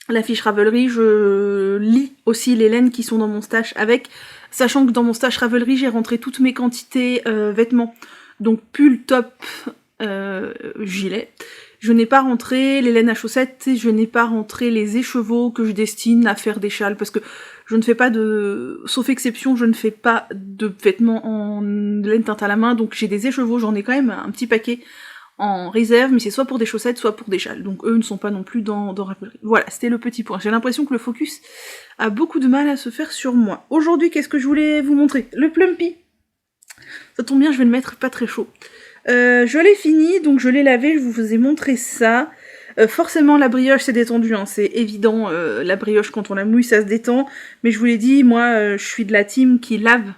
la fiche Ravelry, je lis aussi les laines qui sont dans mon stash avec, sachant que dans mon stash Ravelry, j'ai rentré toutes mes quantités vêtements. Donc pull, top, gilet. Je n'ai pas rentré les laines à chaussettes, et je n'ai pas rentré les écheveaux que je destine à faire des châles, parce que je ne fais pas sauf exception, je ne fais pas de vêtements en laine teinte à la main, donc j'ai des écheveaux, j'en ai quand même un petit paquet en réserve, mais c'est soit pour des chaussettes, soit pour des châles. Donc eux ne sont pas non plus dans Ravelry. Voilà, c'était le petit point. J'ai l'impression que le focus a beaucoup de mal à se faire sur moi. Aujourd'hui, qu'est-ce que je voulais vous montrer? Le Plumpy. Ça tombe bien, je vais le mettre pas très chaud. Je l'ai fini, donc je l'ai lavé, je vous ai montré ça. Forcément la brioche s'est détendue, hein, c'est évident, la brioche quand on la mouille ça se détend, mais je vous l'ai dit, moi je suis de la team qui lave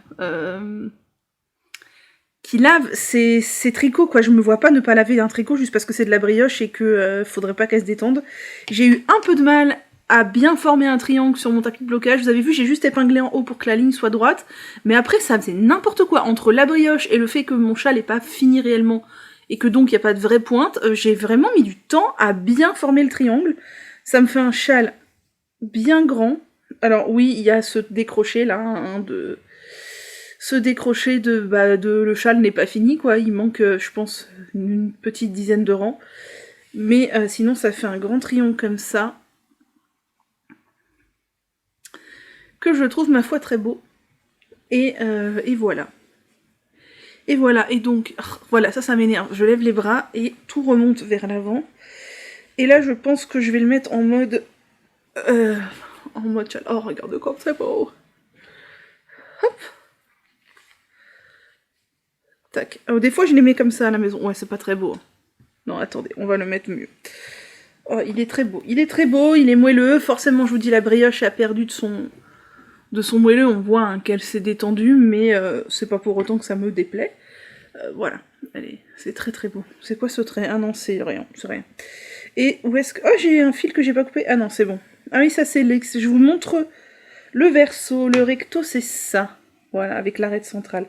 ses tricots, quoi. Je me vois pas ne pas laver un tricot juste parce que c'est de la brioche et que faudrait pas qu'elle se détende. J'ai eu un peu de mal à bien former un triangle sur mon tapis de blocage. Vous avez vu, j'ai juste épinglé en haut pour que la ligne soit droite. Mais après, ça faisait n'importe quoi. Entre la brioche et le fait que mon châle n'est pas fini réellement, et que donc il n'y a pas de vraie pointe, j'ai vraiment mis du temps à bien former le triangle. Ça me fait un châle bien grand. Alors oui, il y a ce décroché là, hein, ce décroché de le châle n'est pas fini, quoi. Il manque, je pense, une petite dizaine de rangs. Mais sinon, ça fait un grand triangle comme ça, que je trouve, ma foi, très beau. Et voilà. Et voilà, et donc, voilà, ça m'énerve. Je lève les bras et tout remonte vers l'avant. Et là, je pense que je vais le mettre en mode... châle. Oh, regarde comme c'est beau. Hop. Tac. Des fois, je les mets comme ça à la maison. Ouais, c'est pas très beau. Non, attendez, on va le mettre mieux. Oh, il est très beau. Il est très beau, il est moelleux. Forcément, je vous dis, la brioche a perdu de son moelleux. On voit hein, qu'elle s'est détendue, mais c'est pas pour autant que ça me déplaît. Voilà. Allez, c'est très très beau. C'est quoi ce trait? Ah non, c'est rien. C'est rien. Et où est-ce que... Oh, j'ai un fil que j'ai pas coupé. Ah non, c'est bon. Ah oui, ça c'est l'ex. Je vous montre le verso. Le recto, c'est ça. Voilà, avec l'arête centrale.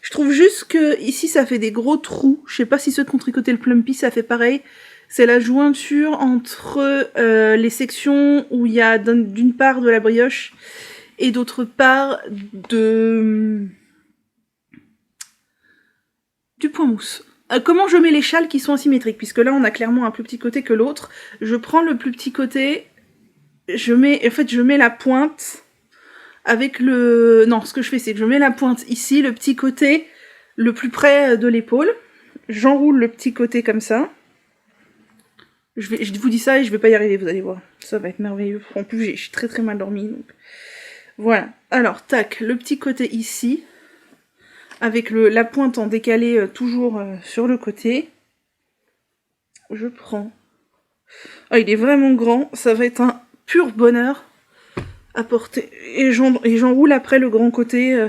Je trouve juste que ici ça fait des gros trous. Je sais pas si ceux qui ont tricoté le Plumpy ça fait pareil. C'est la jointure entre les sections où il y a d'une part de la brioche et d'autre part du point mousse. Comment je mets les châles qui sont asymétriques, puisque là on a clairement un plus petit côté que l'autre. Je prends le plus petit côté, je mets la pointe avec le... Non, ce que je fais, c'est que je mets la pointe ici, le petit côté le plus près de l'épaule. J'enroule le petit côté comme ça. Je vous dis ça et je vais pas y arriver, vous allez voir. Ça va être merveilleux. En plus, j'ai très très mal dormi. Donc... Voilà. Alors, tac, le petit côté ici. Avec la pointe en décalé toujours sur le côté. je prends. Ah, il est vraiment grand, ça va être un pur bonheur à porter. Et j'enroule après le grand côté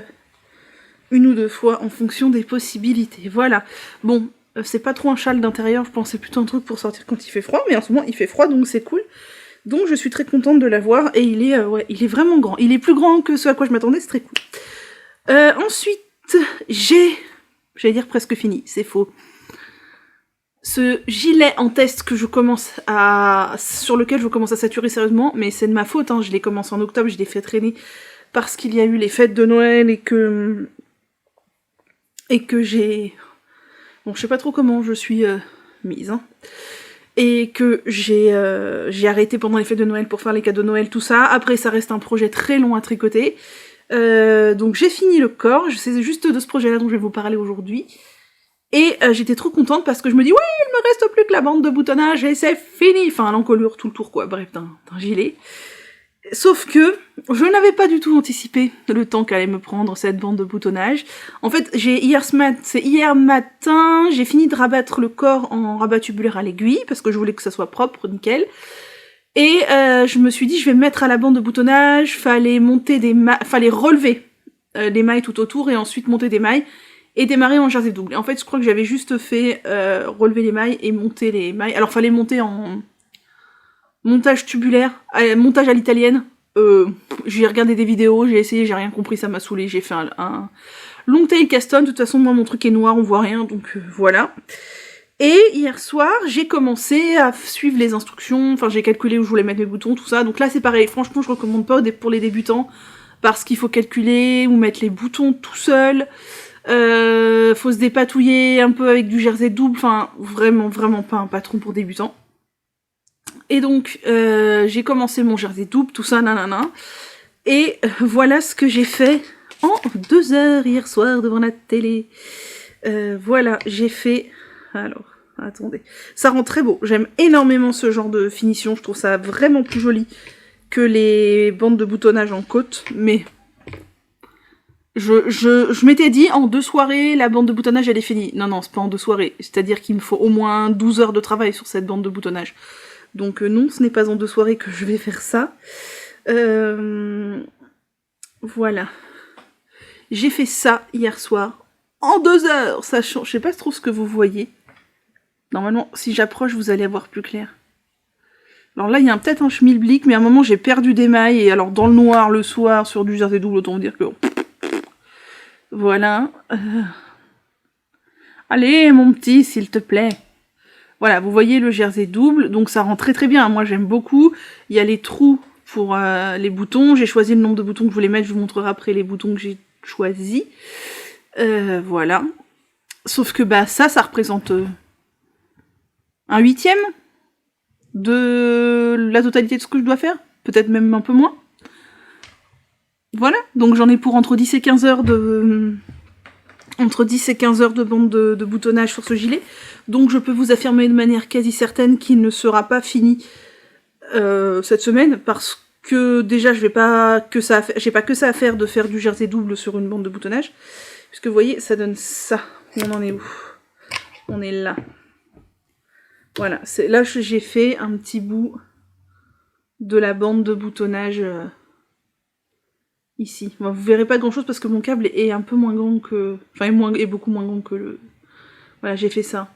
une ou deux fois en fonction des possibilités. Voilà. Bon, c'est pas trop un châle d'intérieur, je pensais plutôt un truc pour sortir quand il fait froid, mais en ce moment il fait froid donc c'est cool. Donc je suis très contente de l'avoir et il est vraiment grand. Il est plus grand que ce à quoi je m'attendais, c'est très cool. Ensuite, j'allais dire presque fini, c'est faux. Ce gilet en test que sur lequel je commence à saturer sérieusement, mais c'est de ma faute, hein, je l'ai commencé en octobre, je l'ai fait traîner parce qu'il y a eu les fêtes de Noël et que j'ai... Bon, je sais pas trop comment je suis mise, hein. Et que j'ai arrêté pendant les fêtes de Noël pour faire les cadeaux de Noël, tout ça. Après, ça reste un projet très long à tricoter. Donc j'ai fini le corps, c'est juste de ce projet-là dont je vais vous parler aujourd'hui. Et j'étais trop contente parce que je me dis, ouais, il me reste plus que la bande de boutonnage et c'est fini. Enfin, l'encolure, tout le tour, quoi. Bref, d'un gilet. Sauf que je n'avais pas du tout anticipé le temps qu'allait me prendre cette bande de boutonnage. En fait, hier matin, j'ai fini de rabattre le corps en rabat tubulaire à l'aiguille parce que je voulais que ça soit propre, nickel. Et je me suis dit, je vais me mettre à la bande de boutonnage, fallait relever les mailles tout autour et ensuite monter des mailles et démarrer en jersey double. Et en fait, je crois que j'avais juste fait relever les mailles et monter les mailles. Alors, fallait monter en montage tubulaire, montage à l'italienne. J'ai regardé des vidéos, j'ai essayé, j'ai rien compris, ça m'a saoulé. J'ai fait un long tail caston. De toute façon, moi, mon truc est noir, on voit rien, donc voilà. Et hier soir, j'ai commencé à suivre les instructions, enfin j'ai calculé où je voulais mettre mes boutons, tout ça. Donc là c'est pareil, franchement je recommande pas pour les débutants, parce qu'il faut calculer ou mettre les boutons tout seul, faut se dépatouiller un peu avec du jersey double, enfin vraiment pas un patron pour débutants. Et donc j'ai commencé mon jersey double, tout ça, nanana. Et voilà ce que j'ai fait en 2 heures hier soir devant la télé. Voilà, j'ai fait... Alors, attendez. Ça rend très beau. J'aime énormément ce genre de finition. Je trouve ça vraiment plus joli que les bandes de boutonnage en côte. Mais je m'étais dit, en 2 soirées, la bande de boutonnage, elle est finie. Non, c'est pas en 2 soirées. C'est-à-dire qu'il me faut au moins 12 heures de travail sur cette bande de boutonnage. Donc non, ce n'est pas en 2 soirées que je vais faire ça. Voilà. J'ai fait ça hier soir. En 2 heures, sachant, je sais pas trop ce que vous voyez. Normalement, si j'approche, vous allez voir plus clair. Alors là, il y a peut-être un schmilblick, mais à un moment, j'ai perdu des mailles, et alors dans le noir, le soir, sur du jersey double, autant vous dire que... Voilà. Allez, mon petit, s'il te plaît. Voilà, vous voyez le jersey double, donc ça rend très bien. Moi, j'aime beaucoup. Il y a les trous pour les boutons. J'ai choisi le nombre de boutons que je voulais mettre. Je vous montrerai après les boutons que j'ai choisis. Voilà. Sauf que ça représente un 1/8 de la totalité de ce que je dois faire. Peut-être même un peu moins. Voilà. Donc j'en ai pour entre 10 et 15 heures de bande de boutonnage sur ce gilet. Donc je peux vous affirmer de manière quasi certaine qu'il ne sera pas fini cette semaine, parce que déjà j'ai pas que ça à faire de faire du jersey double sur une bande de boutonnage. Puisque vous voyez, ça donne ça. On en est où? On est là. Voilà, là j'ai fait un petit bout de la bande de boutonnage ici. Bon, vous verrez pas grand chose parce que mon câble est un peu moins grand que... Enfin, est beaucoup moins grand que le... Voilà, j'ai fait ça.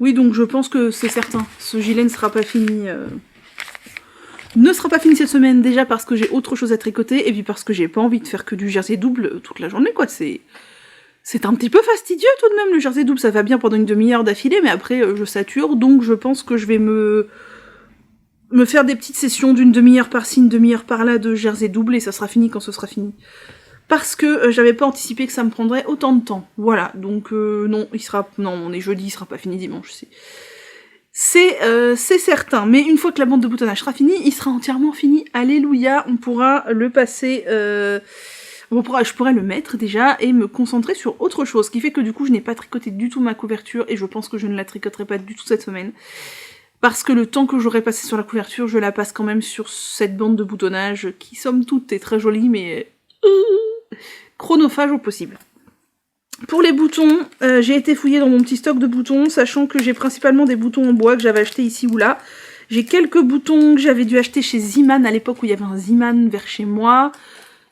Oui, donc je pense que c'est certain. Ce gilet ne sera pas fini... Ne sera pas fini cette semaine, déjà parce que j'ai autre chose à tricoter, et puis parce que j'ai pas envie de faire que du jersey double toute la journée, quoi. C'est un petit peu fastidieux tout de même, le jersey double. Ça va bien pendant une demi-heure d'affilée, mais après je sature, donc je pense que je vais me faire des petites sessions d'une demi-heure par-ci, une demi-heure par-là de jersey double, et ça sera fini quand ce sera fini. Parce que j'avais pas anticipé que ça me prendrait autant de temps. Voilà, donc non, on est jeudi, il sera pas fini dimanche, c'est certain. Mais une fois que la bande de boutonnage sera finie, il sera entièrement fini. Alléluia, on pourra le passer... je pourrais le mettre déjà et me concentrer sur autre chose, ce qui fait que du coup je n'ai pas tricoté du tout ma couverture, et je pense que je ne la tricoterai pas du tout cette semaine. Parce que le temps que j'aurais passé sur la couverture, je la passe quand même sur cette bande de boutonnage qui, somme toute, est très jolie, mais chronophage au possible. Pour les boutons, j'ai été fouiller dans mon petit stock de boutons, sachant que j'ai principalement des boutons en bois que j'avais achetés ici ou là. J'ai quelques boutons que j'avais dû acheter chez Ziman à l'époque où il y avait un Ziman vers chez moi.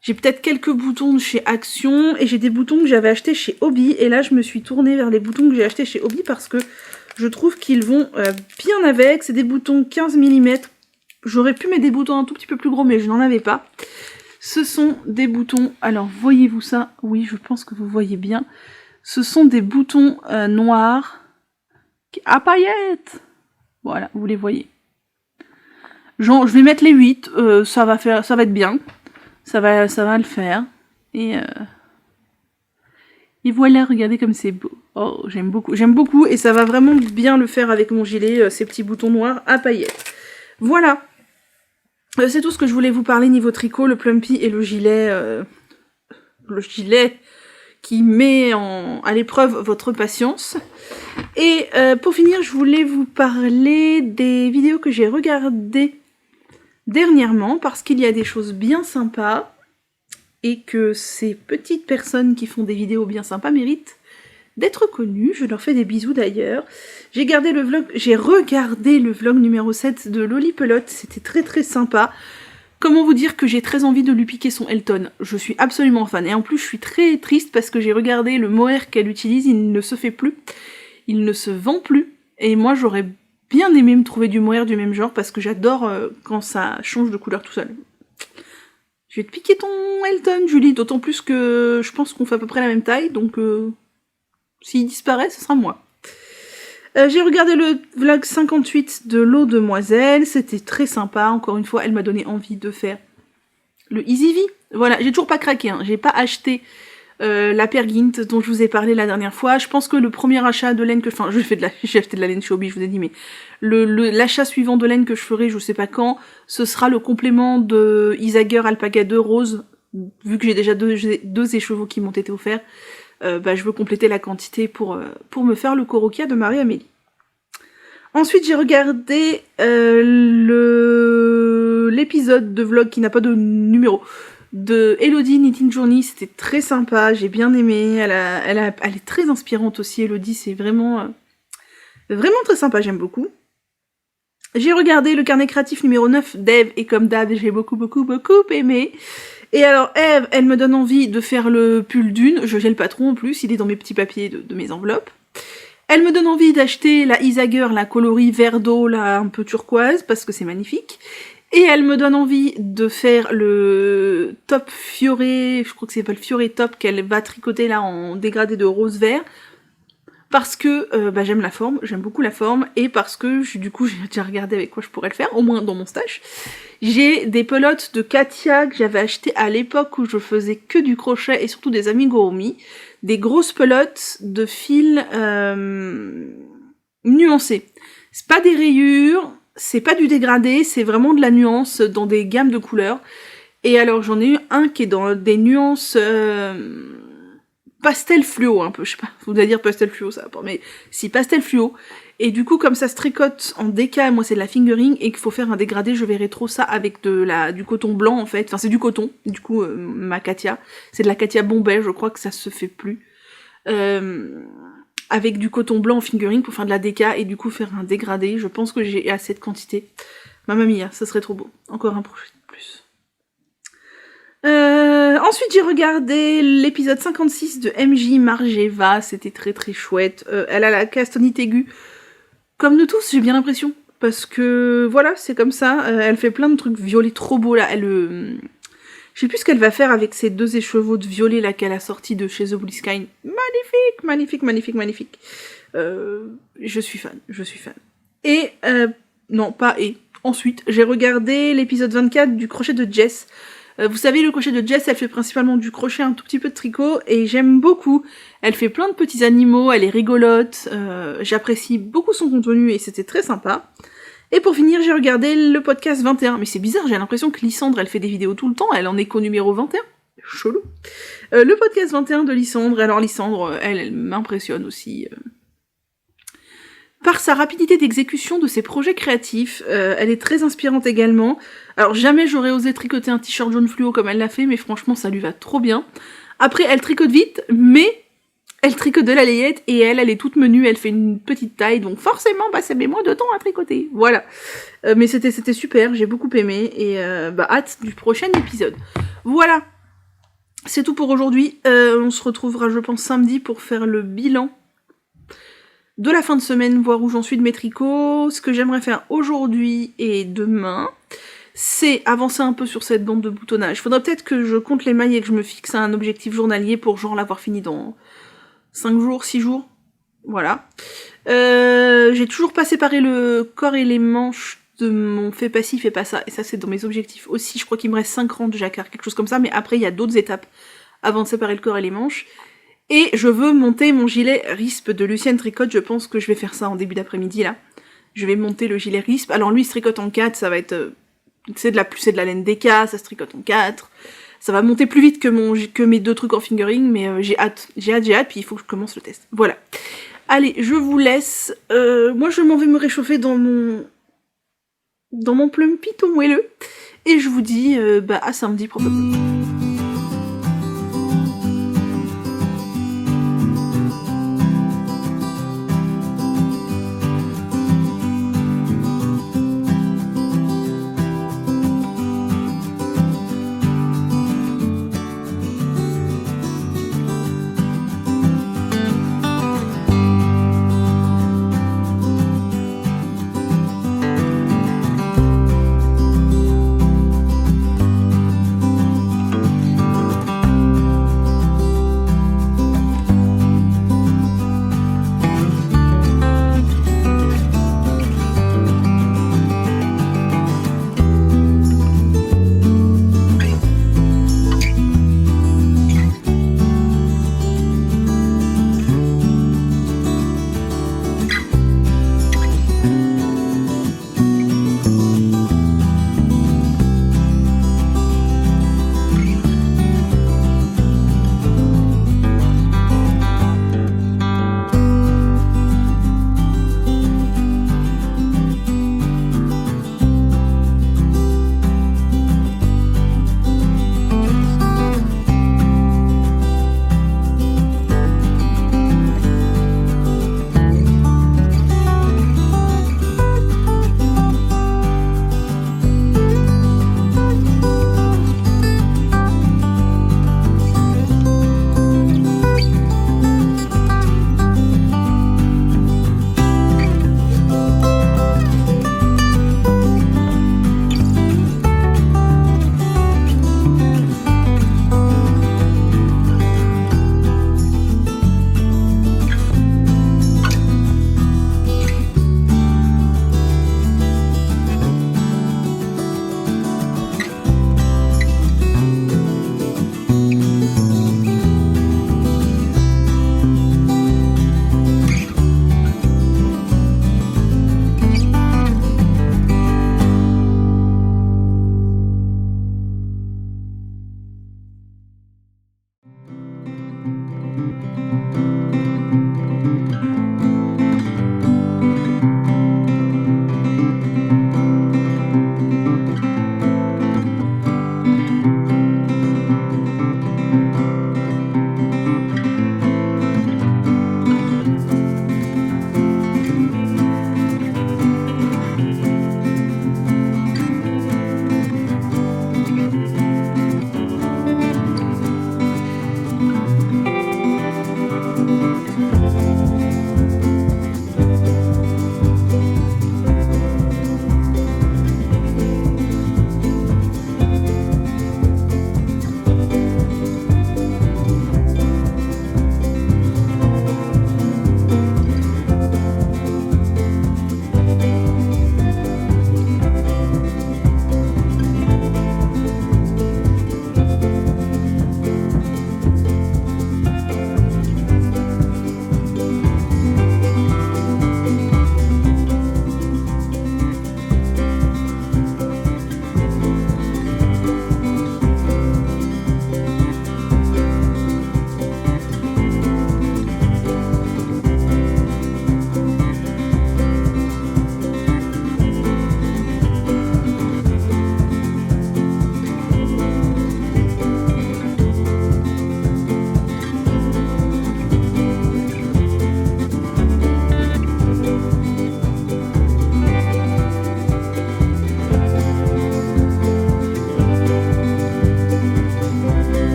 J'ai peut-être quelques boutons de chez Action et j'ai des boutons que j'avais achetés chez Hobby. Et là, je me suis tournée vers les boutons que j'ai achetés chez Hobby parce que je trouve qu'ils vont bien avec. C'est des boutons 15 mm. J'aurais pu mettre des boutons un tout petit peu plus gros, mais je n'en avais pas. Ce sont des boutons, alors voyez-vous ça? Oui, je pense que vous voyez bien. Ce sont des boutons noirs à paillettes. Voilà, vous les voyez. Genre, je vais mettre les 8, ça va être bien. Ça va le faire. Et voilà, regardez comme c'est beau. Oh, j'aime beaucoup et ça va vraiment bien le faire avec mon gilet, ces petits boutons noirs à paillettes. Voilà. C'est tout ce que je voulais vous parler niveau tricot, le plumpy et le gilet qui met à l'épreuve votre patience. Et pour finir, je voulais vous parler des vidéos que j'ai regardées dernièrement, parce qu'il y a des choses bien sympas, et que ces petites personnes qui font des vidéos bien sympas méritent d'être connues. Je leur fais des bisous d'ailleurs. J'ai regardé le vlog numéro 7 de Lolipelote, c'était très très sympa. Comment vous dire que j'ai très envie de lui piquer son Elton. Je suis absolument fan. Et en plus, je suis très triste parce que j'ai regardé le mohair qu'elle utilise, il ne se fait plus. Il ne se vend plus. Et moi, j'aurais bien aimé me trouver du mohair du même genre parce que j'adore quand ça change de couleur tout seul. Je vais te piquer ton Elton, Julie, d'autant plus que je pense qu'on fait à peu près la même taille, donc s'il disparaît, ce sera moi. J'ai regardé le vlog 58 de l'eau demoiselle, c'était très sympa, encore une fois, elle m'a donné envie de faire le Easy V. Voilà, j'ai toujours pas craqué, hein. J'ai pas acheté la Pergint dont je vous ai parlé la dernière fois. Je pense que le premier achat de laine que... Enfin, j'ai acheté de la laine chez Hobby, je vous ai dit, mais l'achat suivant de laine que je ferai, je sais pas quand, ce sera le complément de Isager Alpaca 2 Rose, vu que j'ai déjà deux écheveaux qui m'ont été offerts. Je veux compléter la quantité pour me faire le Corokia de Marie-Amélie. Ensuite, j'ai regardé l'épisode de vlog qui n'a pas de numéro de Elodie Knitting Journey, c'était très sympa, j'ai bien aimé, elle est très inspirante aussi, Elodie, c'est vraiment très sympa, j'aime beaucoup. J'ai regardé le carnet créatif numéro 9 d'Eve, et comme d'hab, j'ai beaucoup aimé. Et alors Eve, elle me donne envie de faire le pull d'une, j'ai le patron en plus, il est dans mes petits papiers de mes enveloppes. Elle me donne envie d'acheter la Isager, la coloris vert d'eau, là, un peu turquoise, parce que c'est magnifique. Et elle me donne envie de faire le top fioré, je crois que c'est pas le fioré top, qu'elle va tricoter là en dégradé de rose vert. Parce que j'aime la forme, j'aime beaucoup la forme, et parce que du coup j'ai déjà regardé avec quoi je pourrais le faire, au moins dans mon stash. J'ai des pelotes de Katia que j'avais achetées à l'époque où je faisais que du crochet et surtout des amigurumi. Des grosses pelotes de fil nuancées. C'est pas des rayures, c'est pas du dégradé, c'est vraiment de la nuance dans des gammes de couleurs. Et alors j'en ai eu un qui est dans des nuances pastel fluo un peu, je sais pas, vous allez dire pastel fluo ça va pas, mais si pastel fluo. Et du coup comme ça se tricote en déca, moi c'est de la fingering et qu'il faut faire un dégradé, je verrai trop ça avec du coton blanc en fait, enfin c'est du coton, du coup ma Katia, c'est de la Katia Bombay, je crois que ça se fait plus. Avec du coton blanc en fingering pour faire de la déca et du coup faire un dégradé, je pense que j'ai assez de quantité. Mamma mia, ça serait trop beau, encore un projet de plus. Ensuite j'ai regardé l'épisode 56 de MJ Margeva, c'était très très chouette. Elle a la castanite aiguë, comme nous tous j'ai bien l'impression, parce que voilà c'est comme ça, elle fait plein de trucs violets trop beaux là, je sais plus ce qu'elle va faire avec ces deux écheveaux de violet là qu'elle a sortis de chez The Blue Sky, magnifique. Je suis fan. Et, non pas et, ensuite j'ai regardé l'épisode 24 du crochet de Jess. Vous savez, le crochet de Jess, elle fait principalement du crochet, un tout petit peu de tricot, et j'aime beaucoup. Elle fait plein de petits animaux, elle est rigolote, j'apprécie beaucoup son contenu, et c'était très sympa. Et pour finir, j'ai regardé le podcast 21. Mais c'est bizarre, j'ai l'impression que Lysandre, elle fait des vidéos tout le temps, elle en est qu'au numéro 21. Chelou. Le podcast 21 de Lysandre, alors Lysandre, elle m'impressionne aussi. Par sa rapidité d'exécution de ses projets créatifs, elle est très inspirante également. Alors jamais j'aurais osé tricoter un t-shirt jaune fluo comme elle l'a fait, mais franchement ça lui va trop bien. Après elle tricote vite, mais Elle tricote de la layette et elle est toute menue, elle fait une petite taille, donc forcément, ça met moins de temps à tricoter. Voilà. Mais c'était super, j'ai beaucoup aimé et hâte du prochain épisode. Voilà. C'est tout pour aujourd'hui. On se retrouvera, je pense, samedi pour faire le bilan de la fin de semaine, voir où j'en suis de mes tricots. Ce que j'aimerais faire aujourd'hui et demain, c'est avancer un peu sur cette bande de boutonnage. Faudrait peut-être que je compte les mailles et que je me fixe un objectif journalier pour genre l'avoir fini dans 5 jours, 6 jours. Voilà. J'ai toujours pas séparé le corps et les manches de mon fait passif et pas ça. Et ça, c'est dans mes objectifs aussi. Je crois qu'il me reste 5 rangs de jacquard, quelque chose comme ça. Mais après, il y a d'autres étapes avant de séparer le corps et les manches. Et je veux monter mon gilet RISP de Lucienne Tricotte. Je pense que je vais faire ça en début d'après-midi, là. Je vais monter le gilet RISP. Alors lui, il se tricote en 4. Ça va être... c'est de la laine DK, ça se tricote en 4. Ça va monter plus vite que mes 2 trucs en fingering, mais j'ai hâte, puis il faut que je commence le test. Voilà. Allez, je vous laisse. Moi, je m'en vais me réchauffer dans mon plumpy tout moelleux. Et je vous dis à samedi probablement.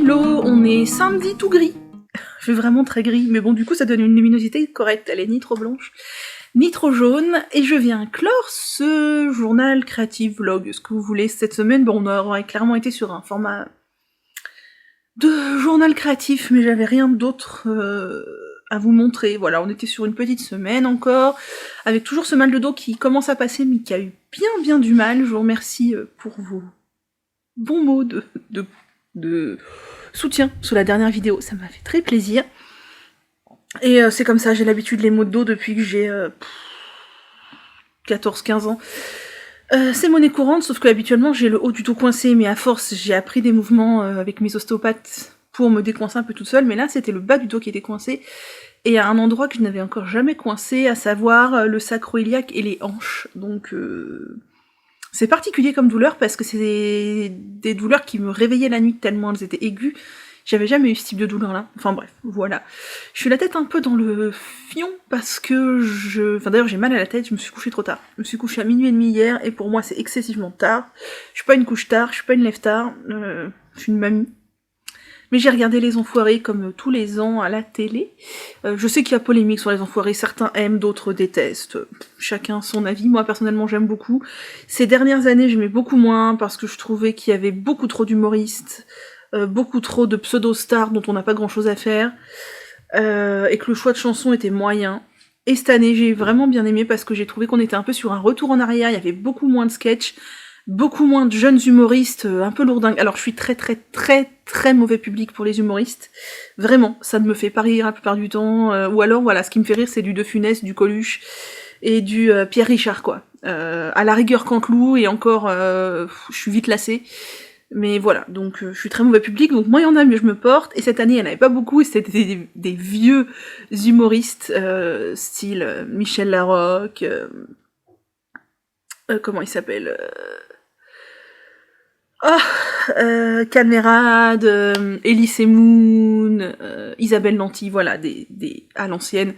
hello, on est samedi tout gris. Je suis vraiment très gris, mais bon du coup ça donne une luminosité correcte, elle est ni trop blanche, ni trop jaune, et je viens clore ce journal créatif vlog, ce que vous voulez, cette semaine. Bon, on aurait clairement été sur un format de journal créatif, mais j'avais rien d'autre à vous montrer. Voilà, on était sur une petite semaine encore, avec toujours ce mal de dos qui commence à passer, mais qui a eu bien du mal. Je vous remercie pour vos bons mots de soutien sur la dernière vidéo, ça m'a fait très plaisir. Et c'est comme ça, j'ai l'habitude les maux de dos depuis que j'ai 14-15 ans. C'est monnaie courante, sauf que habituellement j'ai le haut du dos coincé, mais à force j'ai appris des mouvements avec mes ostéopathes pour me décoincer un peu toute seule, mais là c'était le bas du dos qui était coincé, et à un endroit que je n'avais encore jamais coincé, à savoir le sacro-iliaque et les hanches. Donc c'est particulier comme douleur, parce que c'est des douleurs qui me réveillaient la nuit tellement elles étaient aiguës. J'avais jamais eu ce type de douleur là. Enfin bref, voilà. Je suis la tête un peu dans le fion parce que Enfin d'ailleurs j'ai mal à la tête, je me suis couchée trop tard. Je me suis couchée à 00h30 hier et pour moi c'est excessivement tard. Je suis pas une couche tard, je suis pas une lève tard, je suis une mamie. Mais j'ai regardé Les Enfoirés comme tous les ans à la télé. Je sais qu'il y a polémique sur Les Enfoirés, certains aiment, d'autres détestent. Chacun son avis. Moi personnellement j'aime beaucoup. Ces dernières années j'aimais beaucoup moins parce que je trouvais qu'il y avait beaucoup trop d'humoristes. Beaucoup trop de pseudo-stars dont on n'a pas grand-chose à faire, et que le choix de chansons était moyen. Et cette année, j'ai vraiment bien aimé parce que j'ai trouvé qu'on était un peu sur un retour en arrière, il y avait beaucoup moins de sketchs, beaucoup moins de jeunes humoristes un peu lourdingues. Alors je suis très mauvais public pour les humoristes, vraiment, ça ne me fait pas rire la plupart du temps, ou alors voilà, ce qui me fait rire c'est du De Funès, du Coluche, et du Pierre Richard quoi. À la rigueur Canteloup, et encore, je suis vite lassée. Mais voilà, donc je suis très mauvais public, donc moins il y en a, mieux je me porte. Et cette année, il n'y en avait pas beaucoup, et c'était des vieux humoristes, style Michel Larocque, comment il s'appelle Canmerade, Elie Moon, Isabelle Nanty, voilà, des à l'ancienne.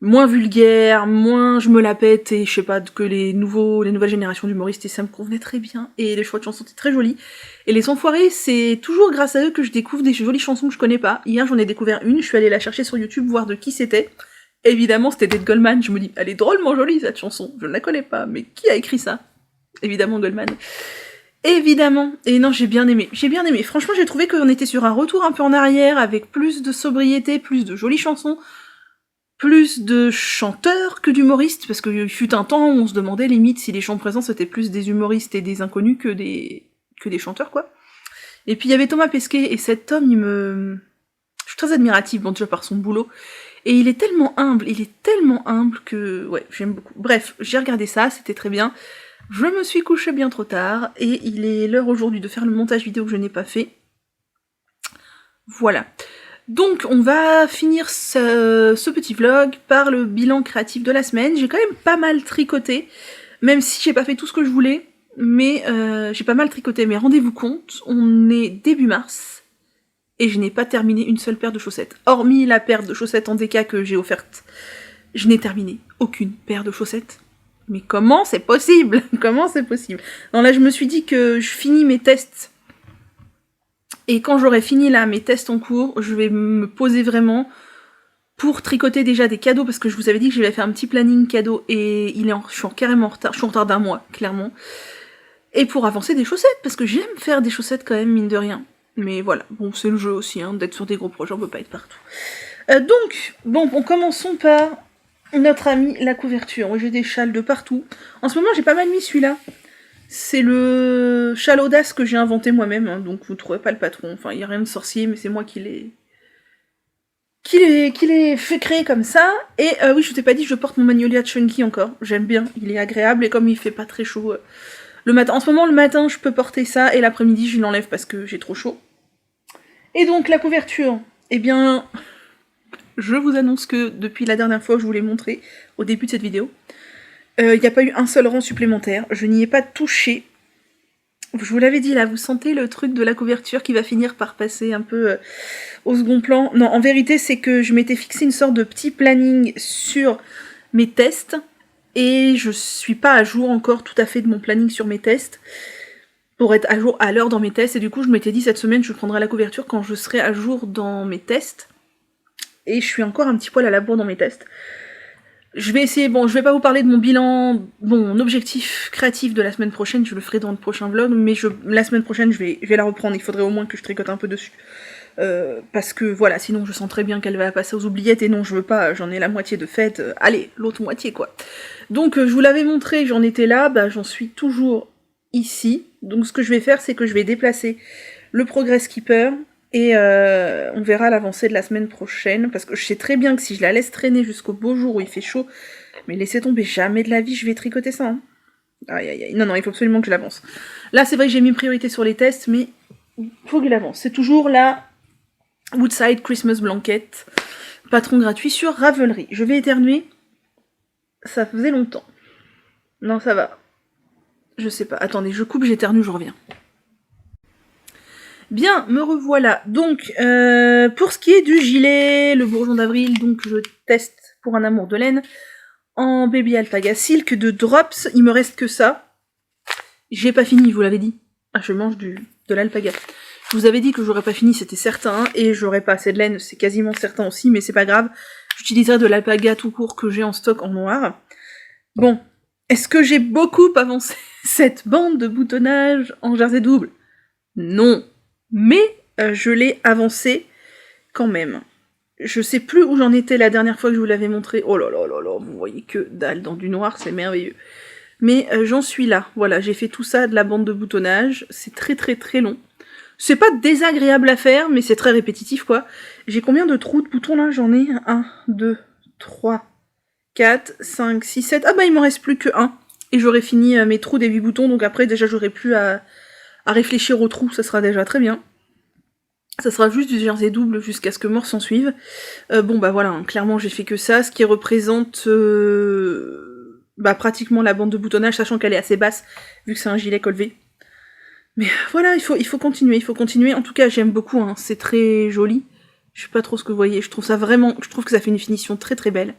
Moins vulgaire, moins je me la pète, et je sais pas, que les nouvelles générations d'humoristes, et ça me convenait très bien, et les choix de chansons étaient très jolis. Et Les Enfoirés, c'est toujours grâce à eux que je découvre des jolies chansons que je connais pas. Hier j'en ai découvert une, je suis allée la chercher sur YouTube, voir de qui c'était. Évidemment c'était d'Ed Goldman, je me dis, elle est drôlement jolie cette chanson, je ne la connais pas, mais qui a écrit ça? Évidemment Goldman. Évidemment, et non, j'ai bien aimé, franchement j'ai trouvé qu'on était sur un retour un peu en arrière, avec plus de sobriété, plus de jolies chansons, plus de chanteurs que d'humoristes, parce qu'il fut un temps où on se demandait limite si les chants présents c'était plus des humoristes et des inconnus que des chanteurs quoi. Et puis il y avait Thomas Pesquet, et cet homme je suis très admirative, bon déjà par son boulot, et il est tellement humble que ouais, j'aime beaucoup. Bref, j'ai regardé ça, c'était très bien. Je me suis couchée bien trop tard, et il est l'heure aujourd'hui de faire le montage vidéo que je n'ai pas fait. Voilà. Donc on va finir ce petit vlog par le bilan créatif de la semaine. J'ai quand même pas mal tricoté, même si j'ai pas fait tout ce que je voulais, mais j'ai pas mal tricoté. Mais rendez-vous compte, on est début mars, et je n'ai pas terminé une seule paire de chaussettes. Hormis la paire de chaussettes en déca que j'ai offerte, je n'ai terminé aucune paire de chaussettes. Mais comment c'est possible? Comment c'est possible? Non, là je me suis dit que je finis mes tests. Et quand j'aurai fini là mes tests en cours, je vais me poser vraiment pour tricoter déjà des cadeaux, parce que je vous avais dit que j'avais fait un petit planning cadeau, et je suis carrément en retard, je suis en retard d'un mois, clairement. Et pour avancer des chaussettes, parce que j'aime faire des chaussettes quand même, mine de rien. Mais voilà, bon c'est le jeu aussi, hein, d'être sur des gros projets, on peut pas être partout. Donc, bon, commençons par notre ami la couverture. J'ai des châles de partout. En ce moment j'ai pas mal mis celui-là. C'est le châle audace que j'ai inventé moi-même, hein, donc vous ne trouvez pas le patron. Enfin, il n'y a rien de sorcier, mais c'est moi qui l'ai fait créer comme ça. Et oui, je vous ai pas dit, je porte mon Magnolia Chunky encore. J'aime bien, il est agréable, et comme il fait pas très chaud le matin. En ce moment, le matin, je peux porter ça, et l'après-midi, je l'enlève parce que j'ai trop chaud. Et donc, la couverture, eh bien, je vous annonce que depuis la dernière fois, je vous l'ai montré au début de cette vidéo, il n'y a pas eu un seul rang supplémentaire, je n'y ai pas touché. Je vous l'avais dit là, vous sentez le truc de la couverture qui va finir par passer un peu au second plan. Non, en vérité, c'est que je m'étais fixé une sorte de petit planning sur mes tests, et je suis pas à jour encore tout à fait de mon planning sur mes tests, pour être à jour à l'heure dans mes tests, et du coup je m'étais dit cette semaine je prendrai la couverture quand je serai à jour dans mes tests, et je suis encore un petit poil à la bourre dans mes tests. Je vais essayer, bon je vais pas vous parler de mon bilan, mon objectif créatif de la semaine prochaine, je le ferai dans le prochain vlog, mais la semaine prochaine je vais la reprendre, il faudrait au moins que je tricote un peu dessus. Parce que voilà, sinon je sens très bien qu'elle va passer aux oubliettes, et non je veux pas, j'en ai la moitié de faite, allez, l'autre moitié quoi. Donc je vous l'avais montré, j'en étais là, bah j'en suis toujours ici. Donc ce que je vais faire, c'est que je vais déplacer le Progress Keeper, et on verra l'avancée de la semaine prochaine, parce que je sais très bien que si je la laisse traîner jusqu'au beau jour où il fait chaud, mais laissez tomber, jamais de la vie je vais tricoter ça. Hein. Aïe aïe aïe, non il faut absolument que je l'avance. Là c'est vrai que j'ai mis priorité sur les tests, mais faut que je l'avance. C'est toujours la Woodside Christmas Blanket, patron gratuit sur Ravelry. Je vais éternuer, ça faisait longtemps. Non ça va. Je sais pas, attendez, je coupe, j'éternue, je reviens. Bien, me revoilà. Donc, pour ce qui est du gilet, le bourgeon d'avril, donc je teste pour un amour de laine, en Baby Alpaga Silk de Drops, il me reste que ça. J'ai pas fini, je vous l'avais dit. Ah, je mange de l'alpaga. Je vous avais dit que j'aurais pas fini, c'était certain, et j'aurais pas assez de laine, c'est quasiment certain aussi, mais c'est pas grave. J'utiliserai de l'alpaga tout court que j'ai en stock en noir. Bon, est-ce que j'ai beaucoup avancé cette bande de boutonnage en jersey double? Non. Mais je l'ai avancé quand même. Je sais plus où j'en étais la dernière fois que je vous l'avais montré. Oh là là là là, vous voyez que dalle dans du noir, c'est merveilleux. Mais j'en suis là, voilà, j'ai fait tout ça de la bande de boutonnage, c'est très très très long. C'est pas désagréable à faire, mais c'est très répétitif quoi. J'ai combien de trous de boutons là? J'en ai 1, 2, 3, 4, 5, 6, 7... Ah bah il m'en reste plus que 1. Et j'aurai fini mes trous des 8 boutons, donc après déjà j'aurai plus à réfléchir aux trous, ça sera déjà très bien. Ça sera juste du jersey double jusqu'à ce que mort s'en suive. Bon bah voilà, hein, clairement j'ai fait que ça, ce qui représente pratiquement la bande de boutonnage, sachant qu'elle est assez basse, vu que c'est un gilet col V. Mais voilà, il faut continuer, en tout cas j'aime beaucoup, hein, c'est très joli. Je sais pas trop ce que vous voyez, je trouve que ça fait une finition très très belle.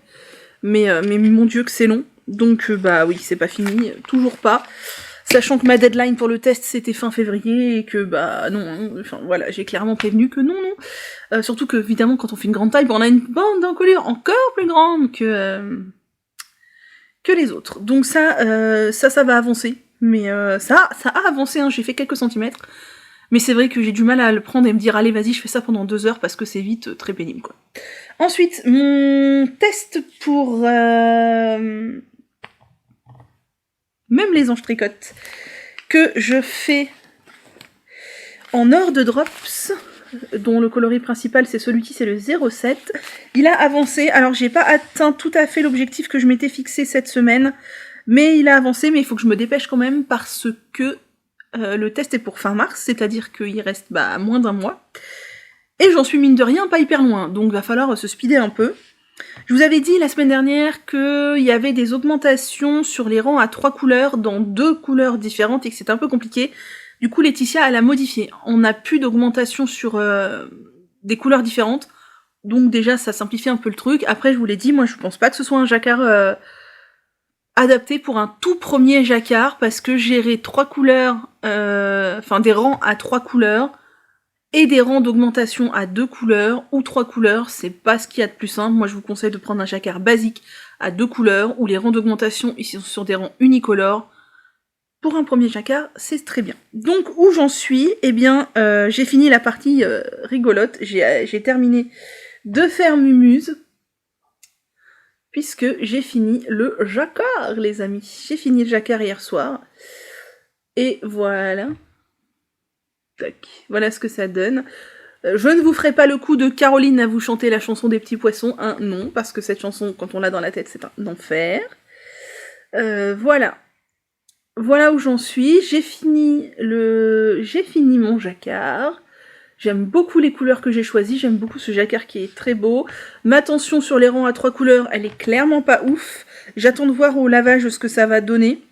Mais mon dieu que c'est long, donc bah oui, c'est pas fini, toujours pas. Sachant que ma deadline pour le test c'était fin février, et que bah non, hein, enfin voilà, j'ai clairement prévenu que non. Surtout que évidemment quand on fait une grande taille, on a une bande d'encolure encore plus grande que les autres. Donc ça va avancer. Mais ça a avancé, hein, j'ai fait quelques centimètres. Mais c'est vrai que j'ai du mal à le prendre et me dire allez vas-y je fais ça pendant 2 heures parce que c'est vite très pénible quoi. Ensuite, mon test pour même les anges tricotent que je fais en or de Drops, dont le coloris principal c'est celui-ci, c'est le 07. Il a avancé, alors j'ai pas atteint tout à fait l'objectif que je m'étais fixé cette semaine, mais il a avancé, mais il faut que je me dépêche quand même parce que le test est pour fin mars, c'est-à-dire qu'il reste moins d'1 mois. Et j'en suis mine de rien pas hyper loin, donc va falloir se speeder un peu. Je vous avais dit la semaine dernière qu'il y avait des augmentations sur les rangs à 3 couleurs dans 2 couleurs différentes et que c'était un peu compliqué. Du coup Laetitia elle a modifié. On n'a plus d'augmentation sur des couleurs différentes, donc déjà ça simplifie un peu le truc. Après je vous l'ai dit, moi je pense pas que ce soit un jacquard adapté pour un tout premier jacquard, parce que gérer 3 couleurs, des rangs à 3 couleurs, et des rangs d'augmentation à 2 couleurs, ou 3 couleurs, c'est pas ce qu'il y a de plus simple. Moi je vous conseille de prendre un jacquard basique à 2 couleurs, où les rangs d'augmentation ils sont sur des rangs unicolores. Pour un premier jacquard, c'est très bien. Donc où j'en suis? Eh bien, j'ai fini la partie rigolote, j'ai terminé de faire Mumuse, puisque j'ai fini le jacquard, les amis. J'ai fini le jacquard hier soir. Et voilà. Tac. Voilà ce que ça donne. Je ne vous ferai pas le coup de Caroline à vous chanter la chanson des petits poissons, hein, non, parce que cette chanson, quand on l'a dans la tête, c'est un enfer. Voilà. Voilà où j'en suis. J'ai fini mon jacquard. J'aime beaucoup les couleurs que j'ai choisies, j'aime beaucoup ce jacquard qui est très beau. Ma tension sur les rangs à 3 couleurs, elle est clairement pas ouf. J'attends de voir au lavage ce que ça va donner.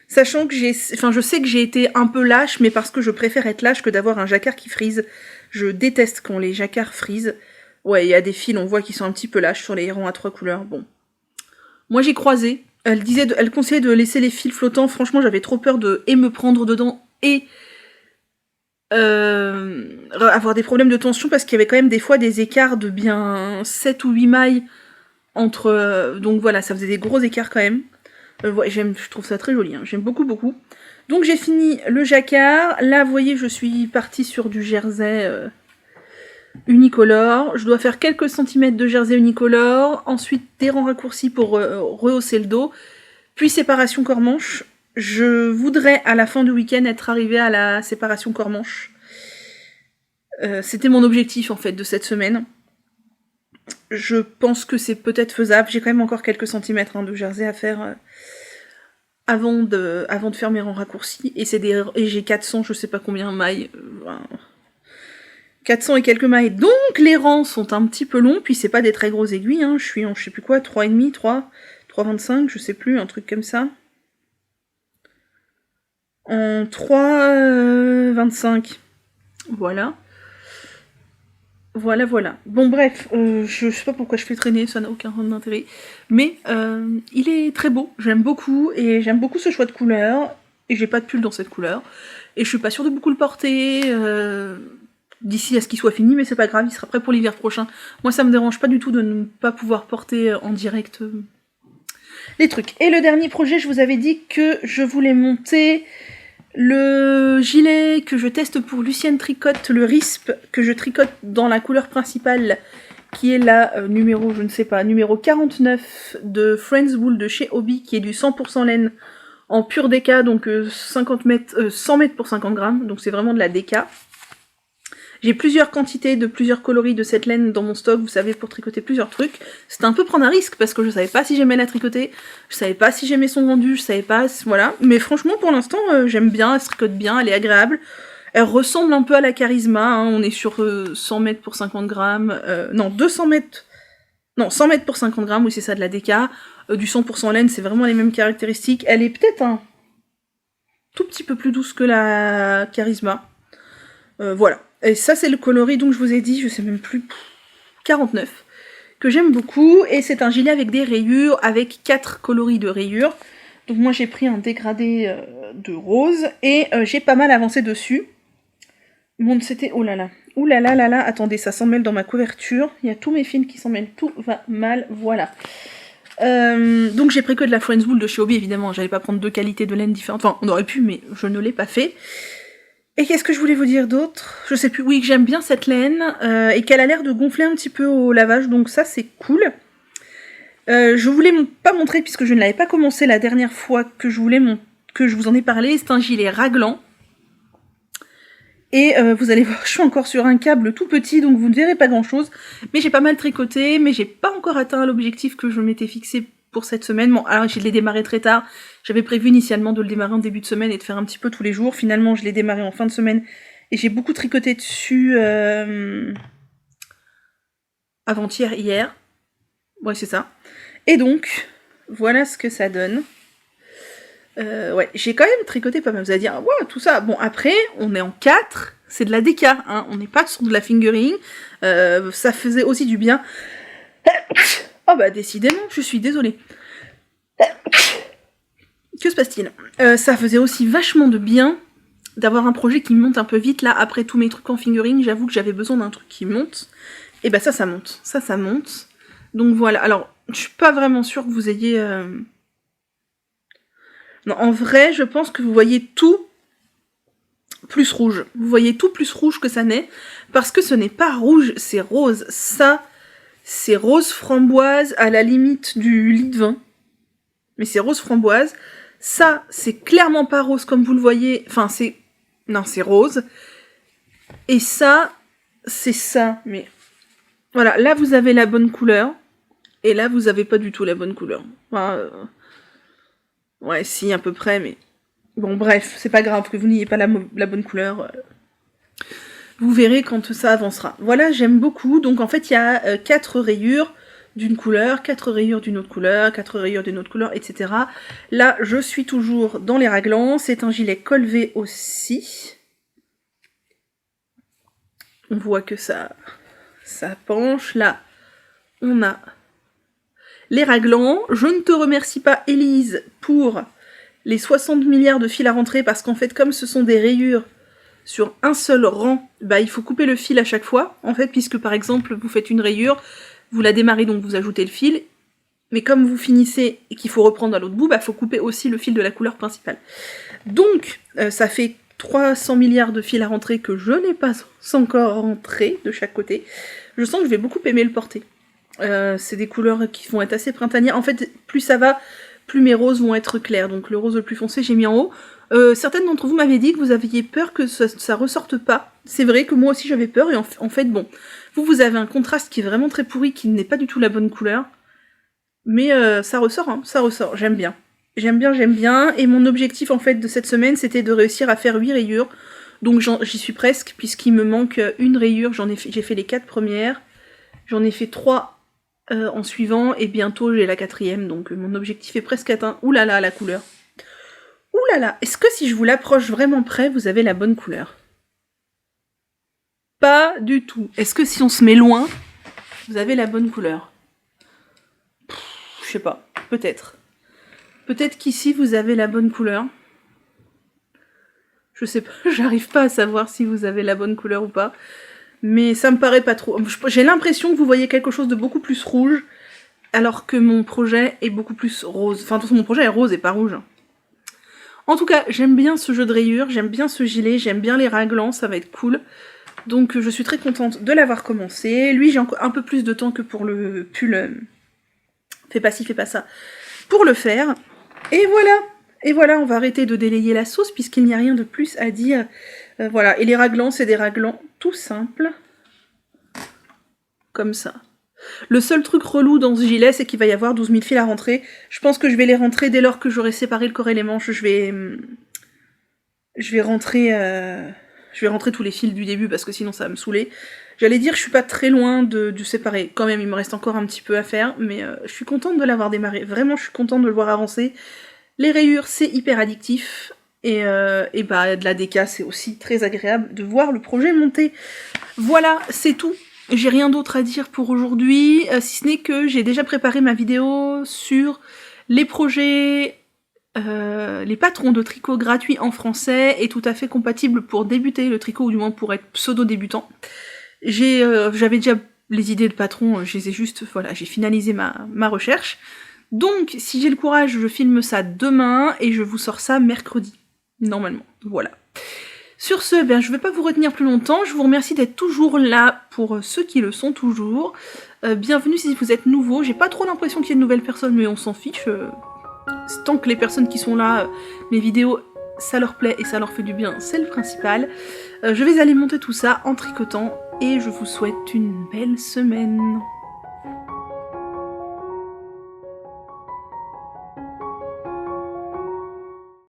Sachant que je sais que j'ai été un peu lâche, mais parce que je préfère être lâche que d'avoir un jacquard qui frise. Je déteste quand les jacquards frisent. Ouais, il y a des fils, on voit qu'ils sont un petit peu lâches sur les rangs à 3 couleurs. Bon. Moi j'ai croisé. Elle conseillait de laisser les fils flottants. Franchement, j'avais trop peur de me prendre dedans et avoir des problèmes de tension parce qu'il y avait quand même des fois des écarts de bien 7 ou 8 mailles entre... donc voilà, ça faisait des gros écarts quand même. Ouais, je trouve ça très joli, hein. J'aime beaucoup, beaucoup. Donc j'ai fini le jacquard. Là, vous voyez, je suis partie sur du jersey unicolore. Je dois faire quelques centimètres de jersey unicolore. Ensuite, des rangs raccourcis pour rehausser le dos. Puis séparation corps-manche. Je voudrais, à la fin du week-end, être arrivée à la séparation corps-manche. C'était mon objectif, en fait, de cette semaine. Je pense que c'est peut-être faisable. J'ai quand même encore quelques centimètres de jersey à faire avant de faire mes rangs raccourcis. Et j'ai 400, je sais pas combien mailles. 400 et quelques mailles. Donc les rangs sont un petit peu longs. Puis c'est pas des très grosses aiguilles. Hein. Je suis en je sais plus quoi, 3,5, 3,25, je sais plus, un truc comme ça. En 3,25. Voilà. Voilà. Bon bref, je sais pas pourquoi je fais traîner, ça n'a aucun intérêt. Mais il est très beau, j'aime beaucoup, et j'aime beaucoup ce choix de couleur. Et j'ai pas de pull dans cette couleur. Et je suis pas sûre de beaucoup le porter d'ici à ce qu'il soit fini, mais c'est pas grave, il sera prêt pour l'hiver prochain. Moi ça me dérange pas du tout de ne pas pouvoir porter en direct les trucs. Et le dernier projet, je vous avais dit que je voulais monter le gilet que je teste pour Lucienne Tricotte, le RISP, que je tricote dans la couleur principale, qui est la numéro, je ne sais pas, numéro 49 de Friends Wool de chez Hobby, qui est du 100% laine en pure DK, donc 100 mètres pour 50 grammes, donc c'est vraiment de la DK. J'ai plusieurs quantités de plusieurs coloris de cette laine dans mon stock, vous savez, pour tricoter plusieurs trucs. C'était un peu prendre un risque, parce que je savais pas si j'aimais la tricoter, je savais pas si j'aimais son rendu, je savais pas, voilà. Mais franchement, pour l'instant, j'aime bien, elle se tricote bien, elle est agréable. Elle ressemble un peu à la Charisma, hein. On est sur 100 mètres pour 50 grammes, non, 200 mètres... Non, 100 mètres pour 50 grammes, oui c'est ça, de la DK. Du 100% laine, c'est vraiment les mêmes caractéristiques. Elle est peut-être un tout petit peu plus douce que la Charisma. Voilà. Et ça, c'est le coloris, donc je vous ai dit, je sais même plus, 49, que j'aime beaucoup. Et c'est un gilet avec des rayures, avec 4 coloris de rayures. Donc moi, j'ai pris un dégradé de rose, et j'ai pas mal avancé dessus. Bon, c'était... Oh là là. Ouh là là là là. Attendez, ça s'en mêle dans ma couverture. Il y a tous mes fils qui s'en mêlent. Tout va mal. Voilà. Donc j'ai pris que de la Friends Wool de chez Hobby, évidemment. J'allais pas prendre 2 qualités de laine différentes. Enfin, on aurait pu, mais je ne l'ai pas fait. Et qu'est-ce que je voulais vous dire d'autre? Je sais plus, oui, que j'aime bien cette laine, et qu'elle a l'air de gonfler un petit peu au lavage, donc ça c'est cool. Je voulais pas montrer, puisque je ne l'avais pas commencé la dernière fois que je vous en ai parlé, c'est un gilet raglan. Et vous allez voir, je suis encore sur un câble tout petit, donc vous ne verrez pas grand chose, mais j'ai pas mal tricoté, mais j'ai pas encore atteint l'objectif que je m'étais fixé pour cette semaine. Bon, alors je l'ai démarré très tard. J'avais prévu initialement de le démarrer en début de semaine et de faire un petit peu tous les jours. Finalement, je l'ai démarré en fin de semaine et j'ai beaucoup tricoté dessus avant-hier, hier. Ouais, c'est ça. Et donc, voilà ce que ça donne. Ouais, j'ai quand même tricoté pas mal. Vous allez dire, ouais, tout ça. Bon, après, on est en 4, c'est de la DK, hein. On n'est pas sur de la fingering. Ça faisait aussi du bien. Oh bah décidément, je suis désolée. Que se passe-t-il? Ça faisait aussi vachement de bien d'avoir un projet qui monte un peu vite. Là, après tous mes trucs en fingering, j'avoue que j'avais besoin d'un truc qui monte. Et bah ça monte. Ça monte. Donc voilà. Alors, je suis pas vraiment sûre que vous ayez... Non, en vrai, je pense que vous voyez tout plus rouge. Vous voyez tout plus rouge que ça n'est. Parce que ce n'est pas rouge, c'est rose. Ça... c'est rose framboise à la limite du lit de vin. Mais c'est rose framboise. Ça, c'est clairement pas rose comme vous le voyez. Enfin, c'est... Non, c'est rose. Et ça, c'est ça. Mais voilà, là, vous avez la bonne couleur. Et là, vous avez pas du tout la bonne couleur. Enfin, ouais, si, à peu près, mais... Bon, bref, c'est pas grave que vous n'ayez pas la bonne couleur. Vous verrez quand ça avancera. Voilà, j'aime beaucoup. Donc en fait, il y a 4 rayures d'une couleur, 4 rayures d'une autre couleur, 4 rayures d'une autre couleur, etc. Là, je suis toujours dans les raglans. C'est un gilet col V aussi. On voit que ça penche. Là, on a les raglans. Je ne te remercie pas, Élise, pour les 60 milliards de fils à rentrer, parce qu'en fait, comme ce sont des rayures sur un seul rang, bah il faut couper le fil à chaque fois, en fait, puisque par exemple, vous faites une rayure, vous la démarrez, donc vous ajoutez le fil, mais comme vous finissez et qu'il faut reprendre à l'autre bout, bah faut couper aussi le fil de la couleur principale. Donc, ça fait 300 milliards de fils à rentrer que je n'ai pas encore rentré de chaque côté. Je sens que je vais beaucoup aimer le porter. C'est des couleurs qui vont être assez printanières. En fait, plus ça va, plus mes roses vont être clairs. Donc le rose le plus foncé, j'ai mis en haut. Certaines d'entre vous m'avaient dit que vous aviez peur que ça ressorte pas. C'est vrai que moi aussi j'avais peur, et en fait, bon, vous avez un contraste qui est vraiment très pourri, qui n'est pas du tout la bonne couleur. Mais ça ressort, hein, ça ressort, j'aime bien. J'aime bien, et mon objectif en fait de cette semaine, c'était de réussir à faire 8 rayures. Donc j'y suis presque, puisqu'il me manque une rayure, j'ai fait les 4 premières, j'en ai fait 3 en suivant, et bientôt j'ai la 4e, donc mon objectif est presque atteint. Ouh là là, la couleur. Ouh là là, est-ce que si je vous l'approche vraiment près, vous avez la bonne couleur? Pas du tout. Est-ce que si on se met loin, vous avez la bonne couleur? Je sais pas, peut-être. Peut-être qu'ici vous avez la bonne couleur. Je sais pas, j'arrive pas à savoir si vous avez la bonne couleur ou pas. Mais ça me paraît pas trop. J'ai l'impression que vous voyez quelque chose de beaucoup plus rouge, alors que mon projet est beaucoup plus rose. Enfin, de toute façon, mon projet est rose et pas rouge. En tout cas, j'aime bien ce jeu de rayures, j'aime bien ce gilet, j'aime bien les raglans, ça va être cool. Donc je suis très contente de l'avoir commencé. Lui, j'ai encore un peu plus de temps que pour le pull. Fais pas ci, fais pas ça. Pour le faire. Et voilà, on va arrêter de délayer la sauce puisqu'il n'y a rien de plus à dire. Voilà, et les raglans, c'est des raglans tout simples. Comme ça. Le seul truc relou dans ce gilet, c'est qu'il va y avoir 12 000 fils à rentrer. Je pense que je vais les rentrer dès lors que j'aurai séparé le corps et les manches. Je vais rentrer tous les fils du début parce que sinon ça va me saouler. J'allais dire, je suis pas très loin du séparer. Quand même, il me reste encore un petit peu à faire, mais je suis contente de l'avoir démarré. Vraiment, je suis contente de le voir avancer. Les rayures, c'est hyper addictif. Et bah, de la déca, c'est aussi très agréable de voir le projet monter. Voilà, c'est tout. J'ai rien d'autre à dire pour aujourd'hui, si ce n'est que j'ai déjà préparé ma vidéo sur les projets, les patrons de tricot gratuits en français et tout à fait compatibles pour débuter le tricot, ou du moins pour être pseudo-débutant. J'avais déjà les idées de patrons, je les ai juste, voilà, j'ai finalisé ma recherche. Donc, si j'ai le courage, je filme ça demain et je vous sors ça mercredi, normalement, voilà. Sur ce, ben, je ne vais pas vous retenir plus longtemps, je vous remercie d'être toujours là pour ceux qui le sont toujours. Bienvenue si vous êtes nouveau, j'ai pas trop l'impression qu'il y ait de nouvelles personnes, mais on s'en fiche. Tant que les personnes qui sont là, mes vidéos, ça leur plaît et ça leur fait du bien, c'est le principal. Je vais aller monter tout ça en tricotant et je vous souhaite une belle semaine.